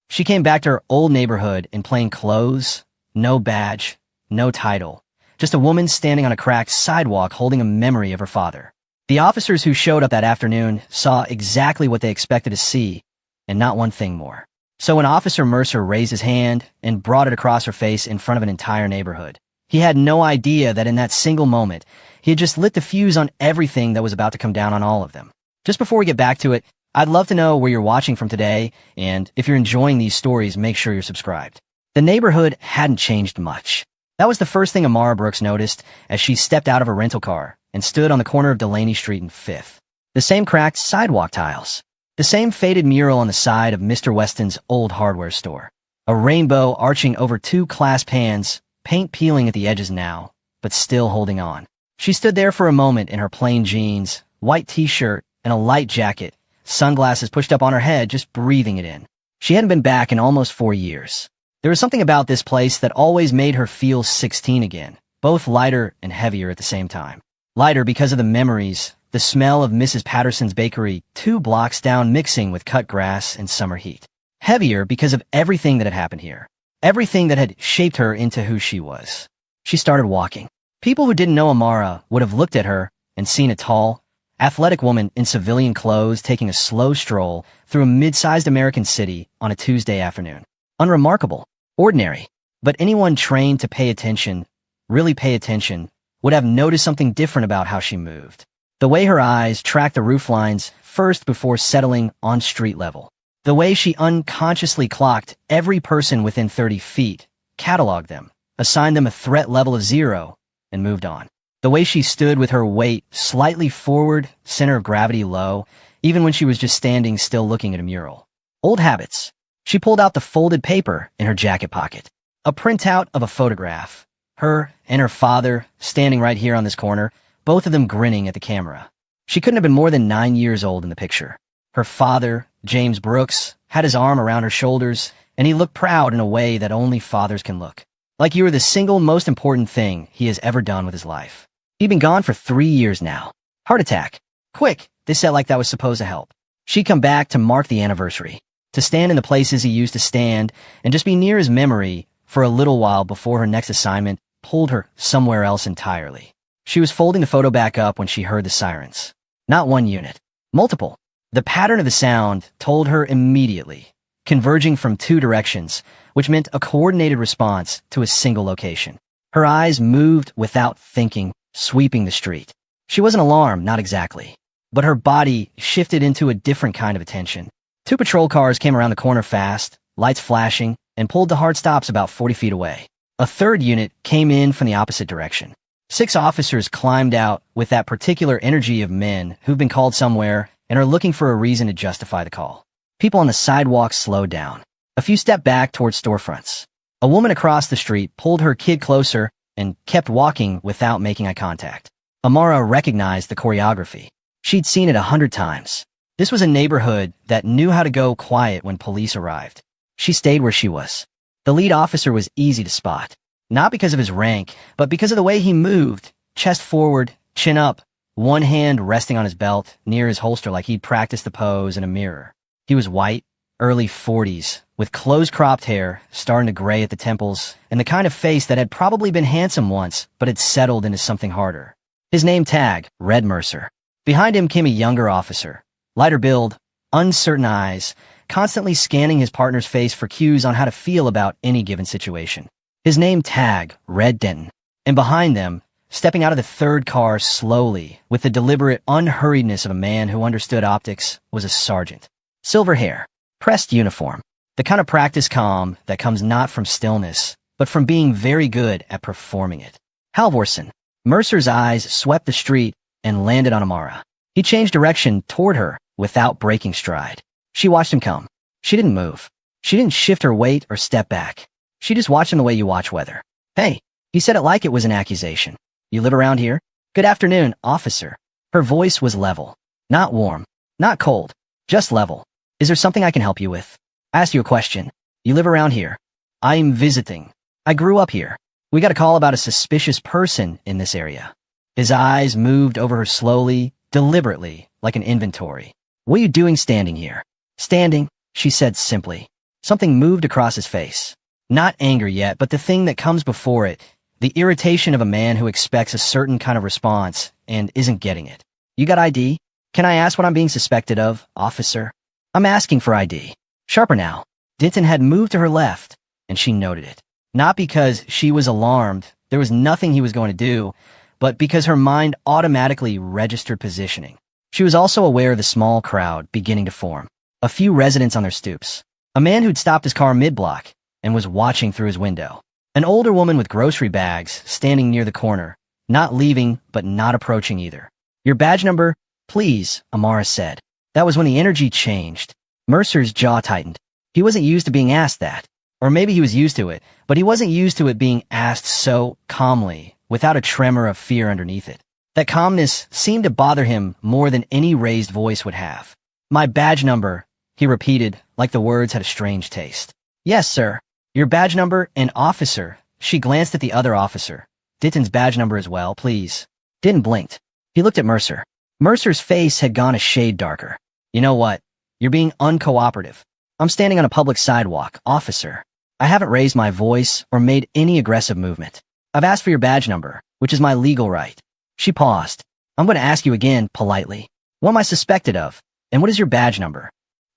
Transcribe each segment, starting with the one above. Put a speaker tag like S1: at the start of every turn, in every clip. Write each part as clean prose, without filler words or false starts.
S1: She came back to her old neighborhood in plain clothes, no badge, no title. Just a woman standing on a cracked sidewalk holding a memory of her father. The officers who showed up that afternoon saw exactly what they expected to see, and not one thing more. So when Officer Mercer raised his hand and brought it across her face in front of an entire neighborhood, he had no idea that in that single moment, he had just lit the fuse on everything that was about to come down on all of them. Just before we get back to it, I'd love to know where you're watching from today, and if you're enjoying these stories, make sure you're subscribed. The neighborhood hadn't changed much. That was the first thing Amara Brooks noticed as she stepped out of her rental car and stood on the corner of Delaney Street and 5th. The same cracked sidewalk tiles. The same faded mural on the side of Mr. Weston's old hardware store. A rainbow arching over 2 clasp hands, paint peeling at the edges now, but still holding on. She stood there for a moment in her plain jeans, white t-shirt, and a light jacket, sunglasses pushed up on her head, just breathing it in. She hadn't been back in almost 4 years. There was something about this place that always made her feel 16 again, both lighter and heavier at the same time. Lighter because of the memories, the smell of Mrs. Patterson's bakery 2 blocks down mixing with cut grass and summer heat. Heavier because of everything that had happened here. Everything that had shaped her into who she was. She started walking. People who didn't know Amara would have looked at her and seen a tall, athletic woman in civilian clothes taking a slow stroll through a mid-sized American city on a Tuesday afternoon. Unremarkable, ordinary, but anyone trained to pay attention, really pay attention, would have noticed something different about how she moved. The way her eyes tracked the roof lines first before settling on street level. The way she unconsciously clocked every person within 30 feet, cataloged them, assigned them a threat level of 0, and moved on. The way she stood with her weight slightly forward, center of gravity low, even when she was just standing still looking at a mural. Old habits. She pulled out the folded paper in her jacket pocket. A printout of a photograph. Her and her father standing right here on this corner, both of them grinning at the camera. She couldn't have been more than 9 years old in the picture. Her father, James Brooks, had his arm around her shoulders, and he looked proud in a way that only fathers can look. Like you were the single most important thing he has ever done with his life. He'd been gone for 3 years now. Heart attack. Quick, they said like that was supposed to help. She'd come back to mark the anniversary, to stand in the places he used to stand, and just be near his memory for a little while before her next assignment pulled her somewhere else entirely. She was folding the photo back up when she heard the sirens. Not one unit. Multiple. The pattern of the sound told her immediately, converging from 2 directions, which meant a coordinated response to a single location. Her eyes moved without thinking, sweeping the street. She wasn't alarmed, not exactly. But her body shifted into a different kind of attention. 2 patrol cars came around the corner fast, lights flashing, and pulled to hard stops about 40 feet away. A 3rd unit came in from the opposite direction. 6 officers climbed out with that particular energy of men who've been called somewhere and are looking for a reason to justify the call. People on the sidewalk slowed down. A few stepped back towards storefronts. A woman across the street pulled her kid closer and kept walking without making eye contact. Amara recognized the choreography. She'd seen it 100 times. This was a neighborhood that knew how to go quiet when police arrived. She stayed where she was. The lead officer was easy to spot. Not because of his rank, but because of the way he moved, chest forward, chin up, one hand resting on his belt, near his holster like he'd practiced the pose in a mirror. He was white, early 40s, with close-cropped hair, starting to gray at the temples, and the kind of face that had probably been handsome once, but had settled into something harder. His name tag, Red Mercer. Behind him came a younger officer, lighter build, uncertain eyes, constantly scanning his partner's face for cues on how to feel about any given situation. His name tag, Red Denton. And behind them, stepping out of the 3rd car slowly, with the deliberate unhurriedness of a man who understood optics, was a sergeant. Silver hair, pressed uniform, the kind of practice calm that comes not from stillness, but from being very good at performing it. Halvorson. Mercer's eyes swept the street and landed on Amara. He changed direction toward her without breaking stride. She watched him come. She didn't move. She didn't shift her weight or step back. She just watched him the way you watch weather. Hey, he said it like it was an accusation. You live around here? Good afternoon, officer. Her voice was level. Not warm. Not cold. Just level. Is there something I can help you with? I asked you a question. You live around here? I'm visiting. I grew up here. We got a call about a suspicious person in this area. His eyes moved over her slowly, deliberately, like an inventory. What are you doing standing here? Standing, she said simply. Something moved across his face. Not anger yet, but the thing that comes before it, the irritation of a man who expects a certain kind of response and isn't getting it. You got ID? Can I ask what I'm being suspected of, officer? I'm asking for ID. Sharper now. Denton had moved to her left, and she noted it. Not because she was alarmed, there was nothing he was going to do, but because her mind automatically registered positioning. She was also aware of the small crowd beginning to form. A few residents on their stoops. A man who'd stopped his car mid-block and was watching through his window. An older woman with grocery bags standing near the corner, not leaving but not approaching either. Your badge number, please, Amara said. That was when the energy changed. Mercer's jaw tightened. He wasn't used to being asked that. Or maybe he was used to it, but he wasn't used to it being asked so calmly, without a tremor of fear underneath it. That calmness seemed to bother him more than any raised voice would have. My badge number, he repeated, like the words had a strange taste. Yes, sir. Your badge number and officer. She glanced at the other officer. Denton's badge number as well, please. Denton blinked. He looked at Mercer. Mercer's face had gone a shade darker. You know what? You're being uncooperative. I'm standing on a public sidewalk, officer. I haven't raised my voice or made any aggressive movement. I've asked for your badge number, which is my legal right. She paused. I'm going to ask you again, politely. What am I suspected of? And what is your badge number?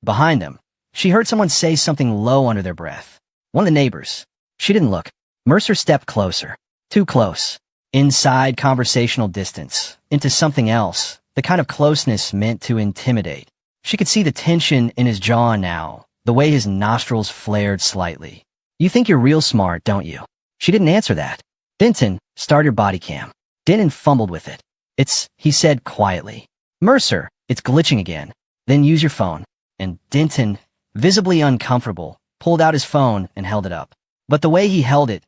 S1: Behind them, she heard someone say something low under their breath. One of the neighbors. She didn't look. Mercer stepped closer. Too close. Inside conversational distance. Into something else. The kind of closeness meant to intimidate. She could see the tension in his jaw now, the way his nostrils flared slightly. You think you're real smart, don't you? She didn't answer that. Denton, start your body cam. Denton fumbled with it. He said quietly. Mercer, it's glitching again. Then use your phone. And Denton, visibly uncomfortable, pulled out his phone and held it up. But the way he held it,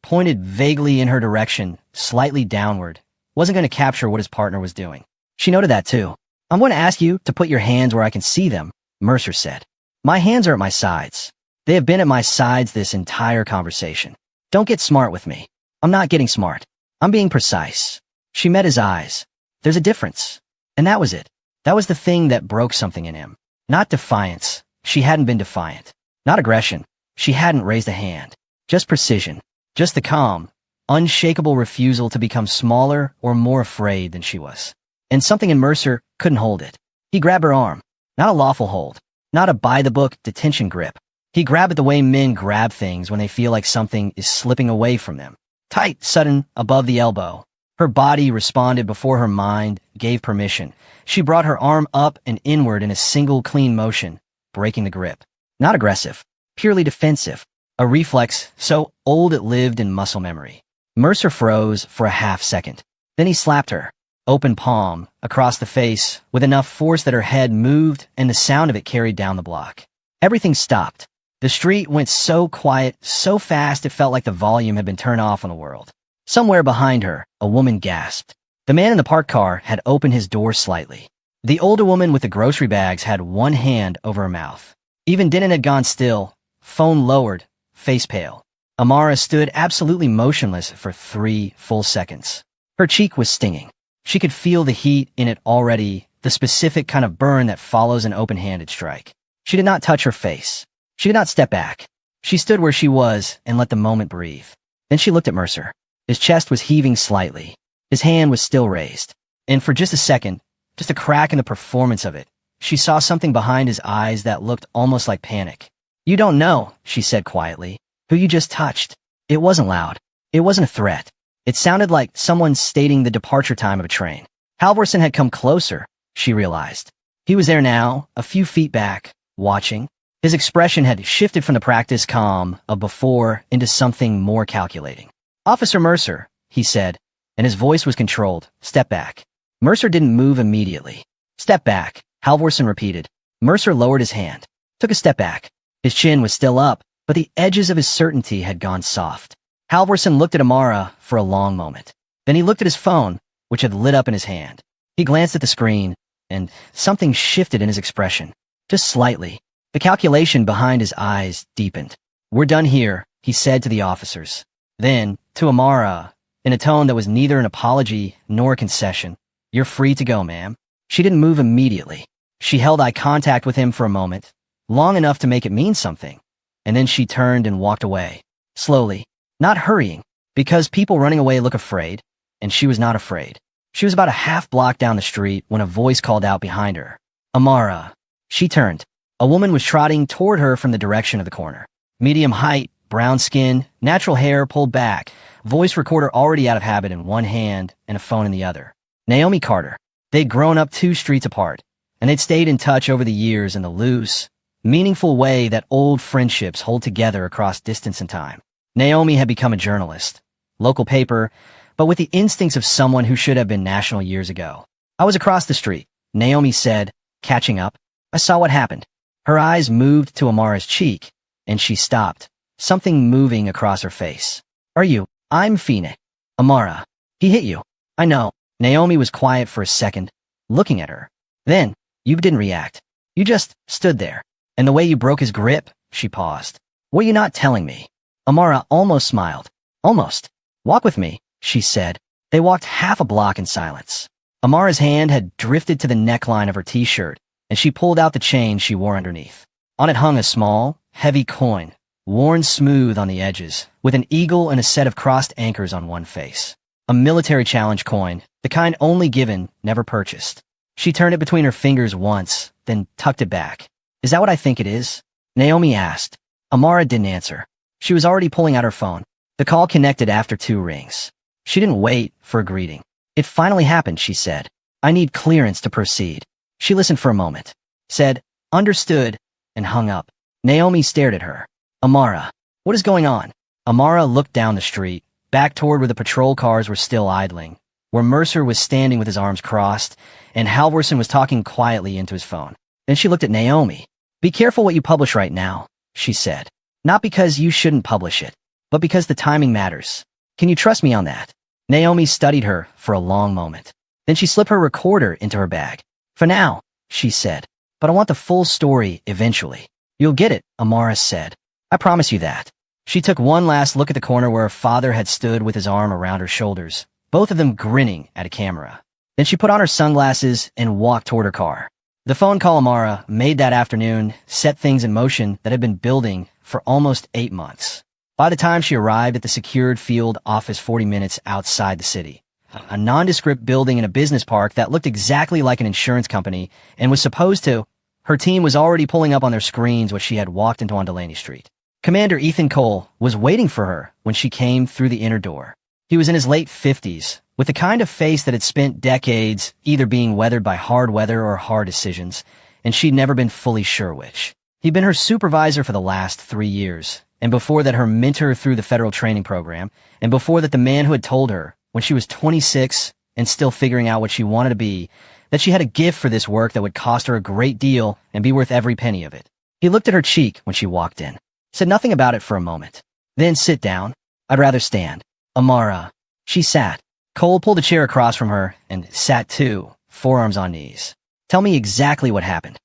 S1: pointed vaguely in her direction, slightly downward, wasn't going to capture what his partner was doing. She noted that too. I'm going to ask you to put your hands where I can see them, Mercer said. My hands are at my sides. They have been at my sides this entire conversation. Don't get smart with me. I'm not getting smart. I'm being precise. She met his eyes. There's a difference. And that was it. That was the thing that broke something in him. Not defiance. She hadn't been defiant. Not aggression. She hadn't raised a hand. Just precision. Just the calm, unshakable refusal to become smaller or more afraid than she was. And something in Mercer couldn't hold it. He grabbed her arm. Not a lawful hold. Not a by-the-book detention grip. He grabbed it the way men grab things when they feel like something is slipping away from them. Tight, sudden, above the elbow. Her body responded before her mind gave permission. She brought her arm up and inward in a single clean motion, breaking the grip. Not aggressive. Purely defensive. A reflex so old it lived in muscle memory. Mercer froze for a half second. Then he slapped her, open palm, across the face, with enough force that her head moved and the sound of it carried down the block. Everything stopped. The street went so quiet, so fast it felt like the volume had been turned off on the world. Somewhere behind her, a woman gasped. The man in the parked car had opened his door slightly. The older woman with the grocery bags had one hand over her mouth. Even Denton had gone still, phone lowered, face pale. Amara stood absolutely motionless for 3 full seconds. Her cheek was stinging. She could feel the heat in it already, the specific kind of burn that follows an open-handed strike. She did not touch her face. She did not step back. She stood where she was and let the moment breathe. Then she looked at Mercer. His chest was heaving slightly. His hand was still raised. And for just a second, just a crack in the performance of it, she saw something behind his eyes that looked almost like panic. You don't know, she said quietly, who you just touched. It wasn't loud. It wasn't a threat. It sounded like someone stating the departure time of a train. Halvorsen had come closer, she realized. He was there now, a few feet back, watching. His expression had shifted from the practiced calm of before into something more calculating. Officer Mercer, he said, and his voice was controlled. Step back. Mercer didn't move immediately. Step back, Halvorsen repeated. Mercer lowered his hand, took a step back. His chin was still up, but the edges of his certainty had gone soft. Halvorsen looked at Amara for a long moment. Then he looked at his phone, which had lit up in his hand. He glanced at the screen, and something shifted in his expression. Just slightly. The calculation behind his eyes deepened. We're done here, he said to the officers. Then, to Amara, in a tone that was neither an apology nor a concession, you're free to go, ma'am. She didn't move immediately. She held eye contact with him for a moment, long enough to make it mean something, and then she turned and walked away. Slowly, not hurrying, because people running away look afraid, and she was not afraid. She was about a half block down the street when a voice called out behind her. Amara. She turned. A woman was trotting toward her from the direction of the corner. Medium height, brown skin, natural hair pulled back, voice recorder already out of habit in one hand and a phone in the other. Naomi Carter. They'd grown up 2 streets apart, and they'd stayed in touch over the years in the loose, meaningful way that old friendships hold together across distance and time. Naomi had become a journalist, local paper, but with the instincts of someone who should have been national years ago. I was across the street, Naomi said, catching up. I saw what happened. Her eyes moved to Amara's cheek, and she stopped, something moving across her face. Are you? I'm Phoenix. Amara. He hit you. I know. Naomi was quiet for a second, looking at her. Then, you didn't react. You just stood there. And the way you broke his grip, she paused. What are you not telling me? Amara almost smiled. Almost. Walk with me, she said. They walked half a block in silence. Amara's hand had drifted to the neckline of her t-shirt, and she pulled out the chain she wore underneath. On it hung a small, heavy coin, worn smooth on the edges, with an eagle and a set of crossed anchors on one face. A military challenge coin, the kind only given, never purchased. She turned it between her fingers once, then tucked it back. Is that what I think it is? Naomi asked. Amara didn't answer. She was already pulling out her phone. The call connected after 2 rings. She didn't wait for a greeting. It finally happened, she said. I need clearance to proceed. She listened for a moment, said, understood, and hung up. Naomi stared at her. Amara, what is going on? Amara looked down the street, back toward where the patrol cars were still idling, where Mercer was standing with his arms crossed, and Halvorson was talking quietly into his phone. Then she looked at Naomi. Be careful what you publish right now, she said. Not because you shouldn't publish it, but because the timing matters. Can you trust me on that? Naomi studied her for a long moment. Then she slipped her recorder into her bag. For now, she said, but I want the full story eventually. You'll get it, Amara said. I promise you that. She took one last look at the corner where her father had stood with his arm around her shoulders, both of them grinning at a camera. Then she put on her sunglasses and walked toward her car. The phone call Amara made that afternoon set things in motion that had been building for almost 8 months. By the time she arrived at the secured field office 40 minutes outside the city, a nondescript building in a business park that looked exactly like an insurance company and was supposed to, her team was already pulling up on their screens what she had walked into on Delaney Street. Commander Ethan Cole was waiting for her when she came through the inner door. He was in his late 50s, with the kind of face that had spent decades either being weathered by hard weather or hard decisions, and she'd never been fully sure which. He'd been her supervisor for the last 3 years, and before that her mentor through the federal training program, and before that the man who had told her, when she was 26 and still figuring out what she wanted to be, that she had a gift for this work that would cost her a great deal and be worth every penny of it. He looked at her cheek when she walked in, said nothing about it for a moment. Then sit down. I'd rather stand. Amara. She sat. Cole pulled a chair across from her and sat too, forearms on knees. Tell me exactly what happened.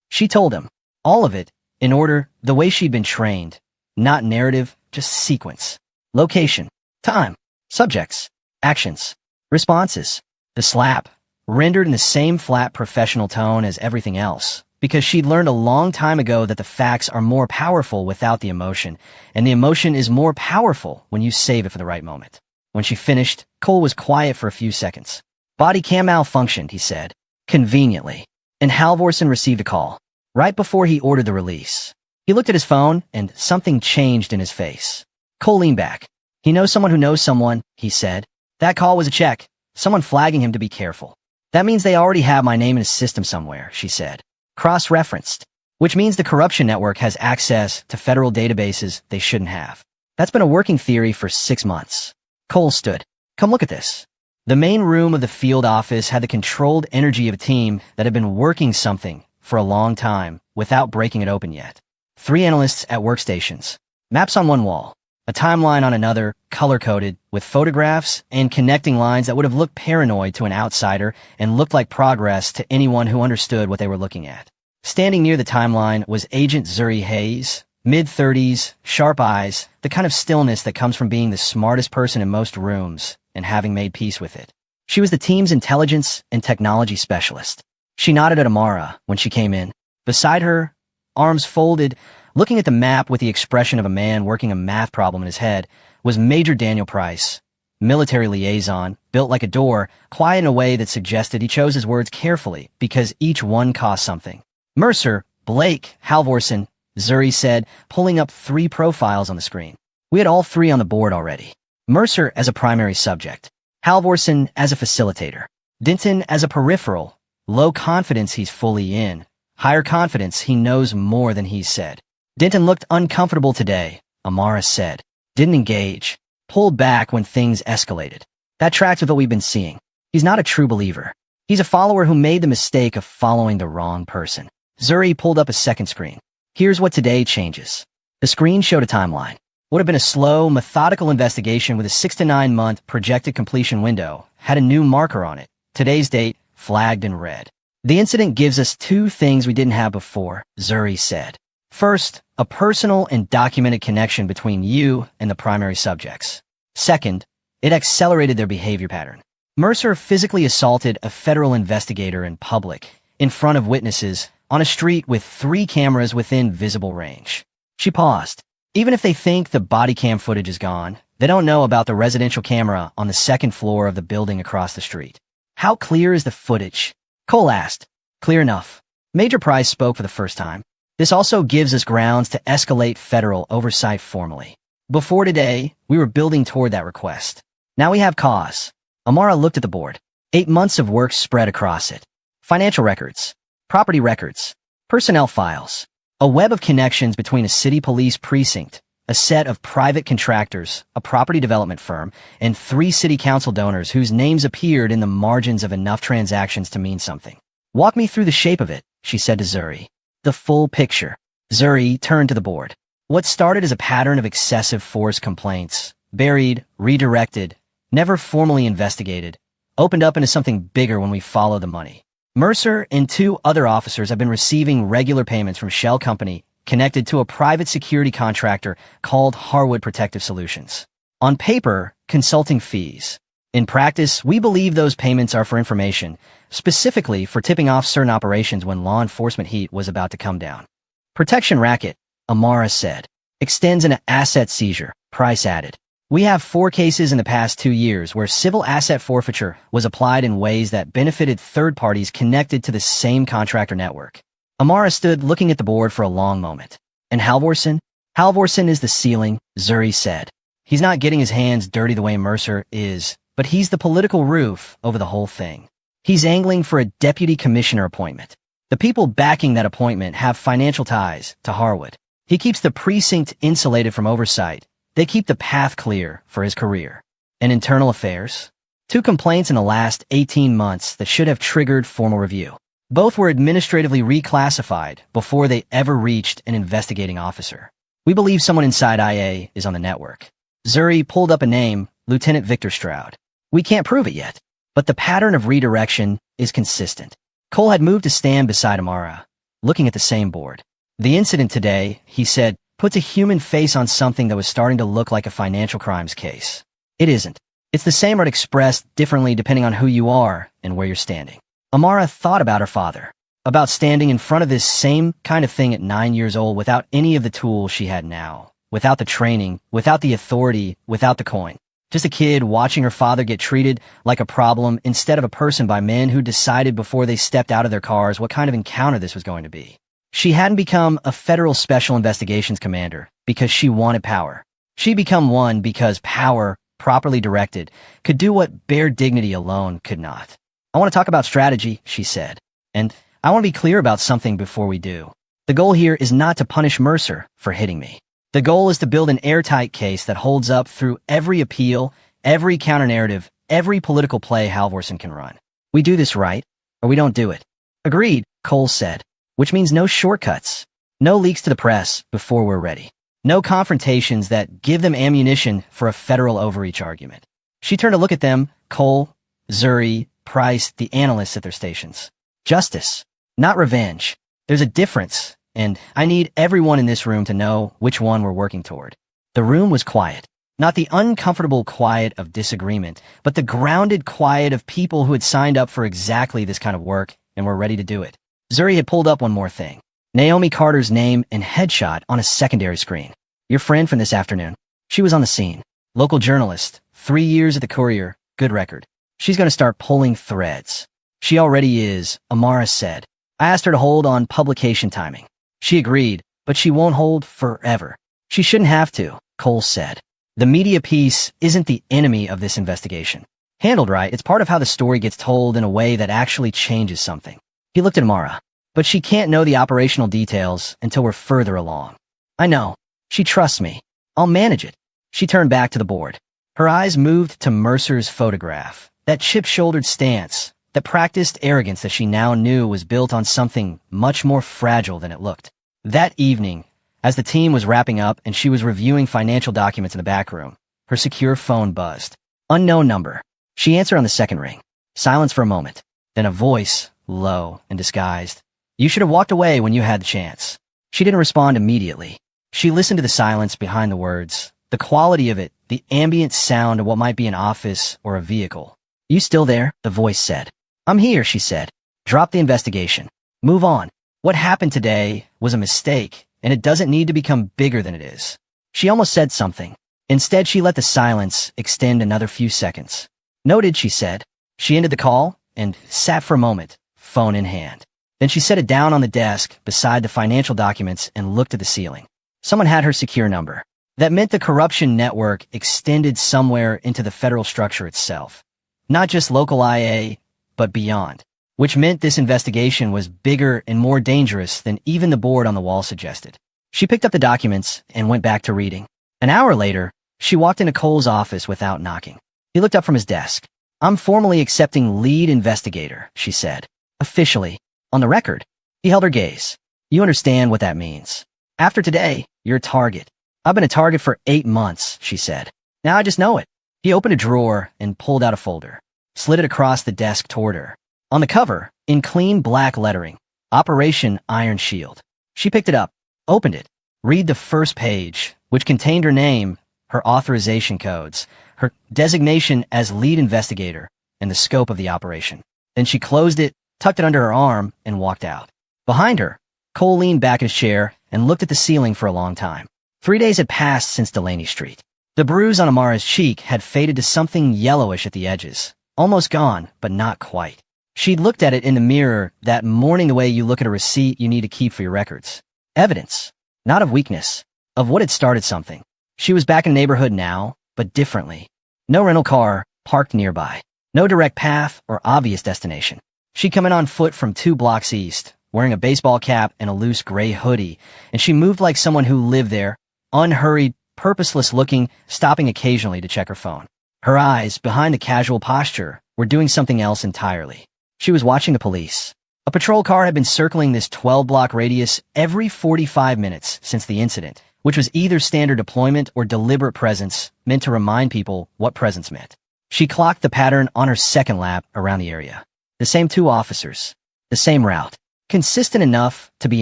S1: She told him. All of it, in order, the way she'd been trained. Not narrative, just sequence. Location. Time. Subjects. Actions. Responses. The slap. Rendered in the same flat professional tone as everything else. Because she'd learned a long time ago that the facts are more powerful without the emotion, and the emotion is more powerful when you save it for the right moment. When she finished, Cole was quiet for a few seconds. Body cam malfunctioned, he said. Conveniently. And Halvorson received a call. Right before he ordered the release. He looked at his phone, and something changed in his face. Cole leaned back. He knows someone who knows someone, he said. That call was a check. Someone flagging him to be careful. That means they already have my name in a system somewhere, she said. Cross-referenced. Which means the corruption network has access to federal databases they shouldn't have. That's been a working theory for 6 months. Cole stood. Come look at this. The main room of the field office had the controlled energy of a team that had been working something for a long time without breaking it open yet. 3 analysts at workstations. Maps on one wall. A timeline on another, color-coded, with photographs and connecting lines that would have looked paranoid to an outsider and looked like progress to anyone who understood what they were looking at. Standing near the timeline was Agent Zuri Hayes, mid-30s, sharp eyes, the kind of stillness that comes from being the smartest person in most rooms and having made peace with it. She was the team's intelligence and technology specialist. She nodded at Amara when she came in. Beside her, arms folded, Looking at the map with the expression of a man working a math problem in his head was Major Daniel Price, military liaison, built like a door, quiet in a way that suggested he chose his words carefully because each one cost something. Mercer, Blake, Halvorsen, Zuri said, pulling up 3 profiles on the screen. We had all 3 on the board already. Mercer as a primary subject, Halvorsen as a facilitator, Denton as a peripheral. Low confidence he's fully in. Higher confidence he knows more than he's said. Denton looked uncomfortable today, Amara said. Didn't engage. Pulled back when things escalated. That tracks with what we've been seeing. He's not a true believer. He's a follower who made the mistake of following the wrong person. Zuri pulled up a second screen. Here's what today changes. The screen showed a timeline. Would have been a slow, methodical investigation with a 6 to 9 month projected completion window, had a new marker on it. Today's date, flagged in red. The incident gives us 2 things we didn't have before, Zuri said. First, a personal and documented connection between you and the primary subjects. Second, it accelerated their behavior pattern. Mercer physically assaulted a federal investigator in public, in front of witnesses, on a street with 3 cameras within visible range. She paused. Even if they think the body cam footage is gone, they don't know about the residential camera on the 2nd floor of the building across the street. How clear is the footage? Cole asked. Clear enough. Major Price spoke for the first time. This also gives us grounds to escalate federal oversight formally. Before today, we were building toward that request. Now we have cause. Amara looked at the board. 8 months of work spread across it. Financial records, property records, personnel files, a web of connections between a city police precinct, a set of private contractors, a property development firm, and 3 city council donors whose names appeared in the margins of enough transactions to mean something. Walk me through the shape of it, she said to Zuri. The full picture. Zuri turned to the board. What started as a pattern of excessive force complaints, buried, redirected, never formally investigated, opened up into something bigger when we follow the money. Mercer and 2 other officers have been receiving regular payments from Shell Company connected to a private security contractor called Harwood Protective Solutions. On paper, consulting fees. In practice, we believe those payments are for information, specifically for tipping off certain operations when law enforcement heat was about to come down. Protection racket, Amara said, extends into asset seizure, Price added. We have 4 cases in the past 2 years where civil asset forfeiture was applied in ways that benefited third parties connected to the same contractor network. Amara stood looking at the board for a long moment. And Halvorsen? Halvorsen is the ceiling, Zuri said. He's not getting his hands dirty the way Mercer is, but he's the political roof over the whole thing. He's angling for a deputy commissioner appointment. The people backing that appointment have financial ties to Harwood. He keeps the precinct insulated from oversight. They keep the path clear for his career. And internal affairs? 2 complaints in the last 18 months that should have triggered formal review. Both were administratively reclassified before they ever reached an investigating officer. We believe someone inside IA is on the network. Zuri pulled up a name, Lieutenant Victor Stroud. We can't prove it yet, but the pattern of redirection is consistent. Cole had moved to stand beside Amara, looking at the same board. The incident today, he said, puts a human face on something that was starting to look like a financial crimes case. It isn't. It's the same but expressed differently depending on who you are and where you're standing. Amara thought about her father, about standing in front of this same kind of thing at 9 years old without any of the tools she had now, without the training, without the authority, without the coin. Just a kid watching her father get treated like a problem instead of a person by men who decided before they stepped out of their cars what kind of encounter this was going to be. She hadn't become a federal special investigations commander because she wanted power. She'd become one because power, properly directed, could do what bare dignity alone could not. I want to talk about strategy, she said. And I want to be clear about something before we do. The goal here is not to punish Mercer for hitting me. The goal is to build an airtight case that holds up through every appeal, every counter-narrative, every political play Halvorsen can run. We do this right, or we don't do it. Agreed, Cole said, which means no shortcuts. No leaks to the press before we're ready. No confrontations that give them ammunition for a federal overreach argument. She turned to look at them, Cole, Zuri, Price, the analysts at their stations. Justice, not revenge. There's a difference. And I need everyone in this room to know which one we're working toward. The room was quiet. Not the uncomfortable quiet of disagreement, but the grounded quiet of people who had signed up for exactly this kind of work and were ready to do it. Zuri had pulled up one more thing. Naomi Carter's name and headshot on a secondary screen. Your friend from this afternoon. She was on the scene. Local journalist, 3 years at the Courier, good record. She's going to start pulling threads. She already is, Amara said. I asked her to hold on publication timing. She agreed, but she won't hold forever. She shouldn't have to, Cole said. The media piece isn't the enemy of this investigation. Handled right, it's part of how the story gets told in a way that actually changes something. He looked at Amara. But she can't know the operational details until we're further along. I know. She trusts me. I'll manage it. She turned back to the board. Her eyes moved to Mercer's photograph, that chip-shouldered stance, that practiced arrogance that she now knew was built on something much more fragile than it looked. That evening, as the team was wrapping up and she was reviewing financial documents in the back room, her secure phone buzzed. Unknown number. She answered on the second ring. Silence for a moment. Then a voice, low and disguised. You should have walked away when you had the chance. She didn't respond immediately. She listened to the silence behind the words, the quality of it, the ambient sound of what might be an office or a vehicle. You still there? The voice said. I'm here, she said. Drop the investigation. Move on. What happened today was a mistake, and it doesn't need to become bigger than it is. She almost said something. Instead, she let the silence extend another few seconds. Noted, she said. She ended the call and sat for a moment, phone in hand. Then she set it down on the desk beside the financial documents and looked at the ceiling. Someone had her secure number. That meant the corruption network extended somewhere into the federal structure itself. Not just local IA, but beyond. Which meant this investigation was bigger and more dangerous than even the board on the wall suggested. She picked up the documents and went back to reading. An hour later, she walked into Cole's office without knocking. He looked up from his desk. I'm formally accepting lead investigator, she said. Officially. On the record. He held her gaze. You understand what that means. After today, you're a target. I've been a target for 8 months, she said. Now I just know it. He opened a drawer and pulled out a folder. Slid it across the desk toward her. On the cover, in clean black lettering, Operation Iron Shield. She picked it up, opened it. Read the first page, which contained her name, her authorization codes, her designation as lead investigator, and the scope of the operation. Then she closed it, tucked it under her arm, and walked out. Behind her, Cole leaned back in his chair and looked at the ceiling for a long time. 3 days had passed since Delaney Street. The bruise on Amara's cheek had faded to something yellowish at the edges. Almost gone, but not quite. She'd looked at it in the mirror that morning the way you look at a receipt you need to keep for your records. Evidence. Not of weakness. Of what had started something. She was back in the neighborhood now, but differently. No rental car parked nearby. No direct path or obvious destination. She'd come in on foot from 2 blocks east, wearing a baseball cap and a loose gray hoodie, and she moved like someone who lived there, unhurried, purposeless looking, stopping occasionally to check her phone. Her eyes, behind the casual posture, were doing something else entirely. She was watching the police. A patrol car had been circling this 12-block radius every 45 minutes since the incident, which was either standard deployment or deliberate presence meant to remind people what presence meant. She clocked the pattern on her second lap around the area. The same 2 officers. The same route. Consistent enough to be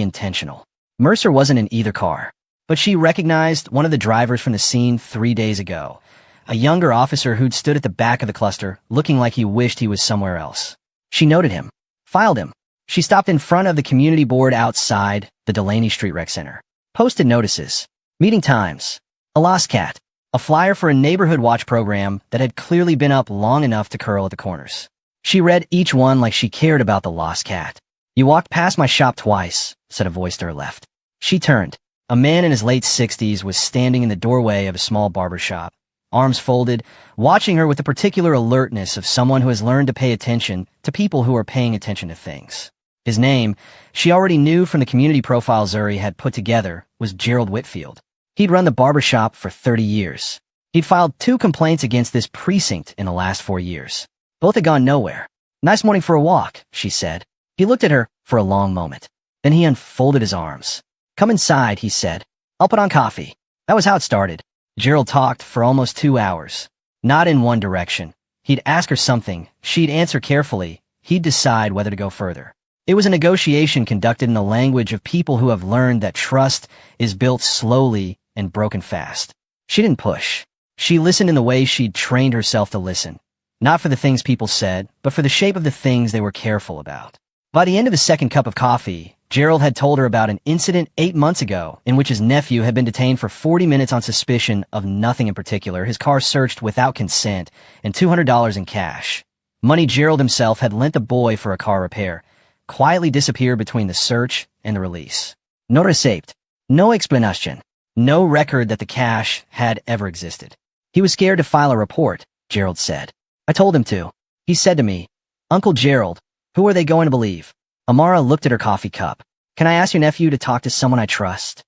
S1: intentional. Mercer wasn't in either car, but she recognized one of the drivers from the scene 3 days ago, a younger officer who'd stood at the back of the cluster, looking like he wished he was somewhere else. She noted him. Filed him. She stopped in front of the community board outside the Delaney Street Rec Center. Posted notices. Meeting times. A lost cat. A flyer for a neighborhood watch program that had clearly been up long enough to curl at the corners. She read each one like she cared about the lost cat. You walked past my shop twice, said a voice to her left. She turned. A man in his late 60s was standing in the doorway of a small barber shop, arms folded, watching her with the particular alertness of someone who has learned to pay attention to people who are paying attention to things. His name, she already knew from the community profile Zuri had put together, was Gerald Whitfield. He'd run the barber shop for 30 years. He'd filed 2 complaints against this precinct in the last 4 years. Both had gone nowhere. Nice morning for a walk, she said. He looked at her for a long moment. Then he unfolded his arms. Come inside, he said. I'll put on coffee. That was how it started. Gerald talked for almost 2 hours. Not in one direction. He'd ask her something. She'd answer carefully. He'd decide whether to go further. It was a negotiation conducted in the language of people who have learned that trust is built slowly and broken fast. She didn't push. She listened in the way she'd trained herself to listen. Not for the things people said, but for the shape of the things they were careful about. By the end of the second cup of coffee, Gerald had told her about an incident 8 months ago in which his nephew had been detained for 40 minutes on suspicion of nothing in particular, his car searched without consent, and $200 in cash. Money Gerald himself had lent the boy for a car repair, quietly disappeared between the search and the release. No receipt, no explanation, no record that the cash had ever existed. He was scared to file a report, Gerald said. I told him to. He said to me, Uncle Gerald, who are they going to believe? Amara looked at her coffee cup. Can I ask your nephew to talk to someone I trust?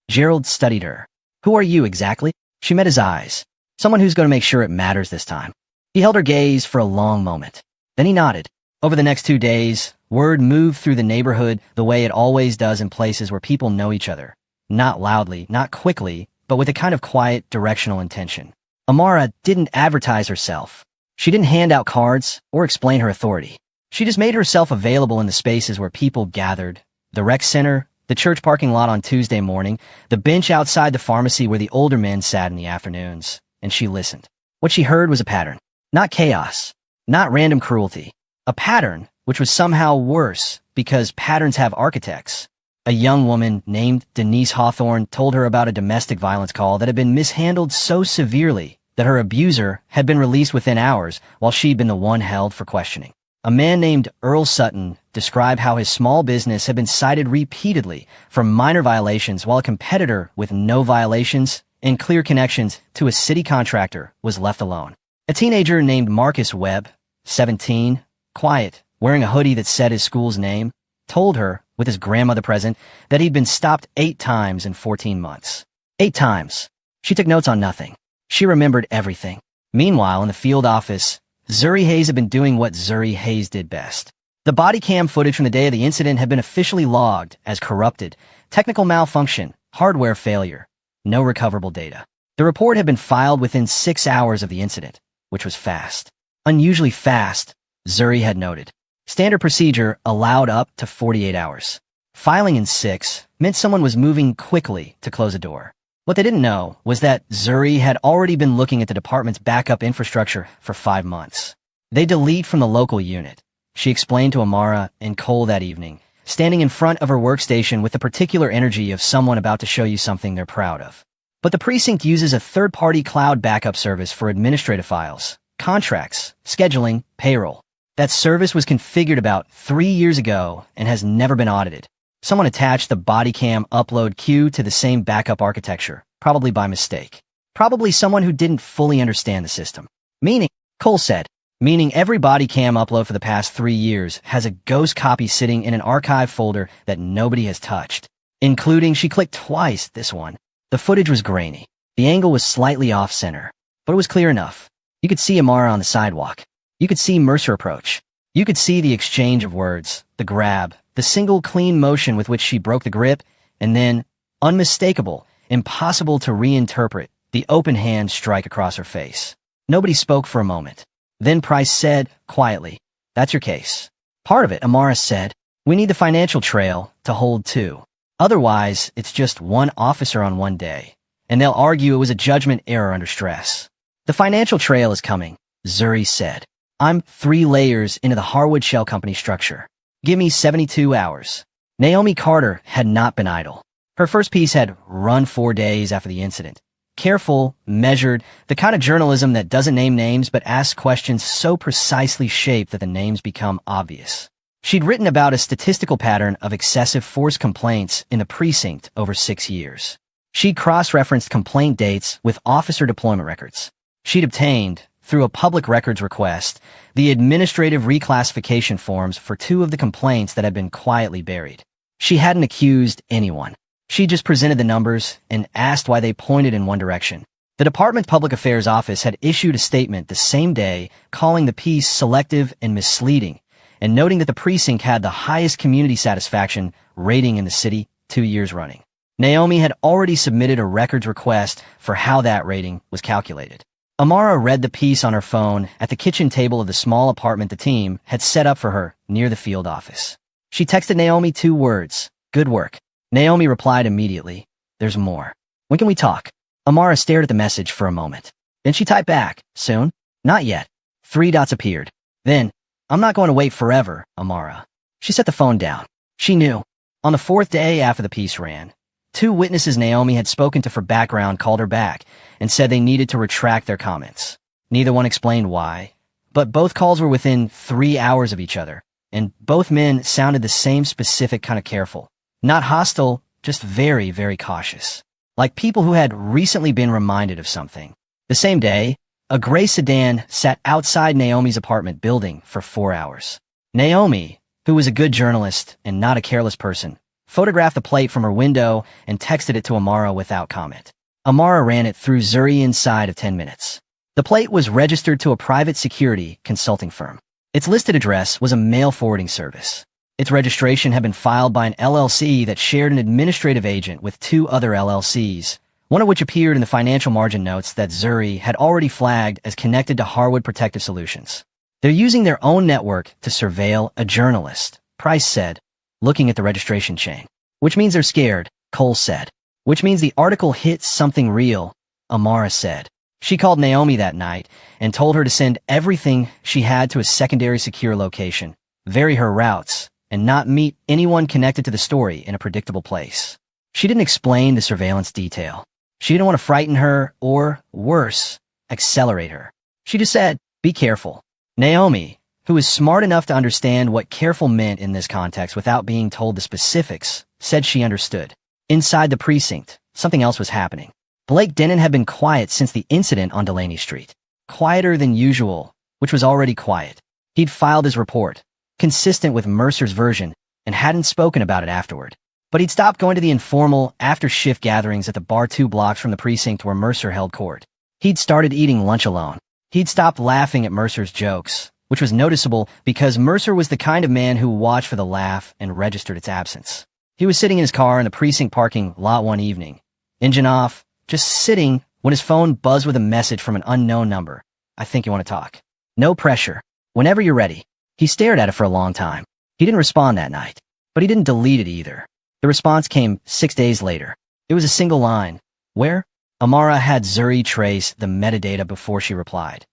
S1: Gerald studied her. Who are you exactly? She met his eyes. Someone who's going to make sure it matters this time. He held her gaze for a long moment. Then he nodded. Over the next 2 days, word moved through the neighborhood the way it always does in places where people know each other. Not loudly, not quickly, but with a kind of quiet, directional intention. Amara didn't advertise herself. She didn't hand out cards or explain her authority. She just made herself available in the spaces where people gathered, the rec center, the church parking lot on Tuesday morning, the bench outside the pharmacy where the older men sat in the afternoons, and she listened. What she heard was a pattern, not chaos, not random cruelty, a pattern which was somehow worse because patterns have architects. A young woman named Denise Hawthorne told her about a domestic violence call that had been mishandled so severely that her abuser had been released within hours while she'd been the one held for questioning. A man named Earl Sutton described how his small business had been cited repeatedly for minor violations while a competitor with no violations and clear connections to a city contractor was left alone. A teenager named Marcus Webb, 17, quiet, wearing a hoodie that said his school's name, told her, with his grandmother present, that he'd been stopped 8 times in 14 months. 8 times. She took notes on nothing. She remembered everything. Meanwhile, in the field office, Zuri Hayes had been doing what Zuri Hayes did best. The body cam footage from the day of the incident had been officially logged as corrupted, technical malfunction, hardware failure, no recoverable data. The report had been filed within 6 hours of the incident, which was fast. Unusually fast, Zuri had noted. Standard procedure allowed up to 48 hours. Filing in 6 meant someone was moving quickly to close a door. What they didn't know was that Zuri had already been looking at the department's backup infrastructure for 5 months. They delete from the local unit, she explained to Amara and Cole that evening, standing in front of her workstation with the particular energy of someone about to show you something they're proud of. But the precinct uses a third-party cloud backup service for administrative files, contracts, scheduling, payroll. That service was configured about 3 years ago and has never been audited. Someone attached the body cam upload queue to the same backup architecture, probably by mistake. Probably someone who didn't fully understand the system. Meaning, Cole said, meaning every body cam upload for the past 3 years has a ghost copy sitting in an archive folder that nobody has touched. Including, she clicked twice, this one. The footage was grainy. The angle was slightly off-center, but it was clear enough. You could see Amara on the sidewalk. You could see Mercer approach. You could see the exchange of words, the grab, the single clean motion with which she broke the grip, and then, unmistakable, impossible to reinterpret, the open hand strike across her face. Nobody spoke for a moment. Then Price said, quietly, "That's your case." "Part of it," Amara said. "We need the financial trail to hold too. Otherwise, it's just one officer on one day, and they'll argue it was a judgment error under stress." "The financial trail is coming," Zuri said. "I'm 3 layers into the Harwood Shell Company structure. Give me 72 hours. Naomi Carter had not been idle. Her first piece had run 4 days after the incident. Careful, measured, the kind of journalism that doesn't name names but asks questions so precisely shaped that the names become obvious. She'd written about a statistical pattern of excessive force complaints in the precinct over 6 years. She'd cross-referenced complaint dates with officer deployment records. She'd obtained, through a public records request, the administrative reclassification forms for 2 of the complaints that had been quietly buried. She hadn't accused anyone. She just presented the numbers and asked why they pointed in one direction. The Department Public Affairs Office had issued a statement the same day calling the piece selective and misleading, and noting that the precinct had the highest community satisfaction rating in the city 2 years running. Naomi had already submitted a records request for how that rating was calculated. Amara read the piece on her phone at the kitchen table of the small apartment the team had set up for her near the field office. She texted Naomi 2 words, "Good work." Naomi replied immediately, "There's more. When can we talk?" Amara stared at the message for a moment. Then she typed back, "Soon?" "Not yet." 3 dots appeared. Then, "I'm not going to wait forever, Amara." She set the phone down. She knew. On the fourth day after the piece ran, two witnesses Naomi had spoken to for background called her back and said they needed to retract their comments. Neither one explained why, but both calls were within 3 hours of each other, and both men sounded the same specific kind of careful. Not hostile, just very, very cautious. Like people who had recently been reminded of something. The same day, a gray sedan sat outside Naomi's apartment building for 4 hours. Naomi, who was a good journalist and not a careless person, photographed the plate from her window and texted it to Amara without comment. Amara ran it through Zuri inside of 10 minutes. The plate was registered to a private security consulting firm. Its listed address was a mail forwarding service. Its registration had been filed by an LLC that shared an administrative agent with two other LLCs, one of which appeared in the financial margin notes that Zuri had already flagged as connected to Harwood Protective Solutions. They're using their own network to surveil a journalist, Price said, looking at the registration chain. Which means they're scared, Cole said. Which means the article hits something real, Amara said. She called Naomi that night and told her to send everything she had to a secondary secure location, vary her routes, and not meet anyone connected to the story in a predictable place. She didn't explain the surveillance detail. She didn't want to frighten her or, worse, accelerate her. She just said, be careful. Naomi, who was smart enough to understand what careful meant in this context without being told the specifics, said she understood. Inside the precinct, something else was happening. Blake Denon had been quiet since the incident on Delaney Street. Quieter than usual, which was already quiet. He'd filed his report, consistent with Mercer's version, and hadn't spoken about it afterward. But he'd stopped going to the informal, after-shift gatherings at the bar 2 blocks from the precinct where Mercer held court. He'd started eating lunch alone. He'd stopped laughing at Mercer's jokes, which was noticeable because Mercer was the kind of man who watched for the laugh and registered its absence. He was sitting in his car in the precinct parking lot one evening, engine off, just sitting when his phone buzzed with a message from an unknown number. I think you want to talk. No pressure. Whenever you're ready. He stared at it for a long time. He didn't respond that night, but he didn't delete it either. The response came 6 days later. It was a single line. Where? Amara had Zuri trace the metadata before she replied.